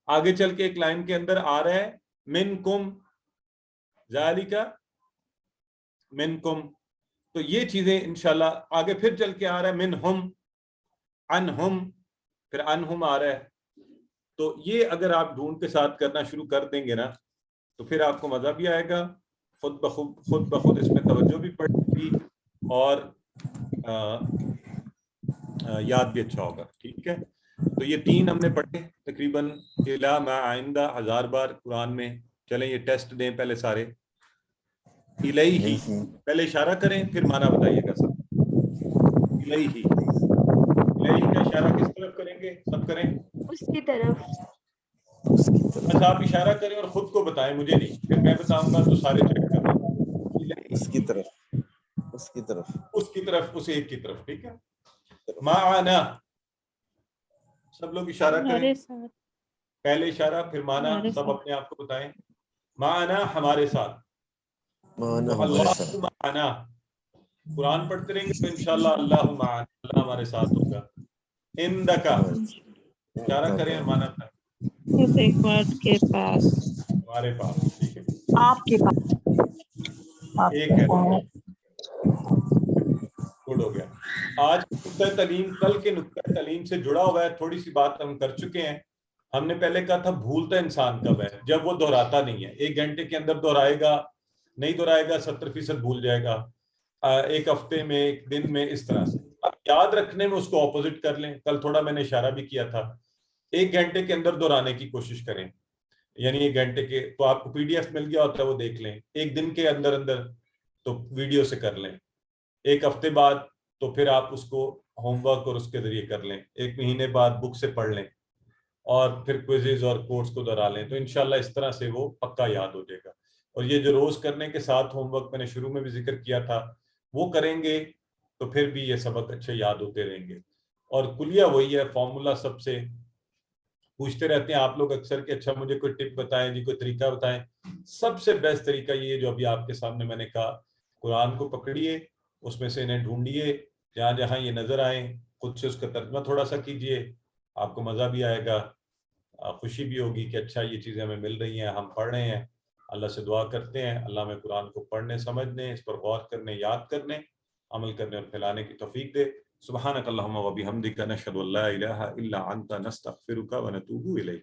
آگے چل کے ایک لائن کے اندر آ رہا ہے منکم ذالک منکم. تو یہ چیزیں انشاءاللہ آگے پھر چل کے آ رہا ہے منہم انہم، پھر انہم آ رہا ہے. تو یہ اگر آپ ڈھونڈ کے ساتھ کرنا شروع کر دیں گے نا تو پھر آپ کو مزہ بھی آئے گا، خود بخود اس میں توجہ بھی پڑے گی، اور یاد بھی اچھا ہوگا. ٹھیک ہے. تو یہ 3 ہم نے پڑھے تقریباً الا ما عندہ 1000 بار قرآن میں. چلیں یہ ٹیسٹ دیں پہلے سارے. الیہ پہلے اشارہ کریں پھر معنی بتائیے گا سب. الیہ، الیہ کا اشارہ کس طرف کریں گے؟ سب کریں اس کی طرف. بس آپ اشارہ کریں اور خود کو بتائیں، مجھے نہیں. پھر میں بتاؤں گا تو سارے چیک کریں. اس کی طرف، اس کی طرف، اس کی طرف، اس ایک کی طرف. ٹھیک ہے. معنا سب لوگ اشارہ کریں، پہلے اشارہ پھر معنی، سب اپنے آپ کو بتائیں. معنا ہمارے ساتھ. معنا ہمارے ساتھ. معنا قرآن پڑھتے رہیں گے تو انشاءاللہ اللہ معنا، اللہ ہمارے ساتھ ہوگا. عندکا اشارہ کریں مانا تھا اس حکمت کے پاس، ہمارے پاس. ٹھیک ہے، آپ کے پاس، ایک ہے گڈ ہو گیا. آج نقطۂ تعلیم کل کے نقطۂ تعلیم سے جڑا ہوا ہے. تھوڑی سی بات ہم کر چکے ہیں. ہم نے پہلے کہا تھا بھولتا انسان کب ہے؟ جب وہ دہراتا نہیں ہے. 1 گھنٹے کے اندر دہرائے گا نہیں دہرائے گا 70% بھول جائے گا. 1 ہفتے میں 1 دن میں اس طرح سے. اب یاد رکھنے میں اس کو اپوزٹ کر لیں. کل تھوڑا میں نے اشارہ بھی کیا تھا. 1 گھنٹے کے اندر دہرانے کی کوشش کریں. یعنی 1 گھنٹے کے تو آپ کو PDF مل گیا ہوتا ہے وہ دیکھ لیں. 1 دن کے اندر اندر تو ویڈیو سے کر لیں. 1 ہفتے بعد تو پھر آپ اس کو ہوم ورک اور اس کے ذریعے کر لیں. 1 مہینے بعد بک سے پڑھ لیں اور پھر کوئزز اور کورس کو دہرا لیں. تو انشاءاللہ اس طرح سے وہ پکا یاد ہو جائے گا. اور یہ جو روز کرنے کے ساتھ ہوم ورک میں نے شروع میں بھی ذکر کیا تھا وہ کریں گے تو پھر بھی یہ سبق اچھے یاد ہوتے رہیں گے. اور کلیہ وہی ہے، فارمولا سب سے پوچھتے رہتے ہیں آپ لوگ اکثر کہ اچھا مجھے کوئی ٹپ بتائیں جی، کوئی طریقہ بتائیں. سب سے بیسٹ طریقہ یہ جو ابھی آپ کے سامنے میں نے کہا، قرآن کو پکڑیے، اس میں سے انہیں ڈھونڈیے، جہاں جہاں یہ نظر آئیں خود سے اس کا ترجمہ تھوڑا سا کیجئے. آپ کو مزہ بھی آئے گا، خوشی بھی ہوگی کہ اچھا یہ چیزیں ہمیں مل رہی ہیں، ہم پڑھ رہے ہیں. اللہ سے دعا کرتے ہیں اللہ میں قرآن کو پڑھنے، سمجھنے، اس پر غور کرنے، یاد کرنے، عمل کرنے اور پھیلانے کی توفیق دے. سبحانک اللہم و بحمدک، نشہد ان لا الہ الا انت، نستغفرک و نتوب الیک.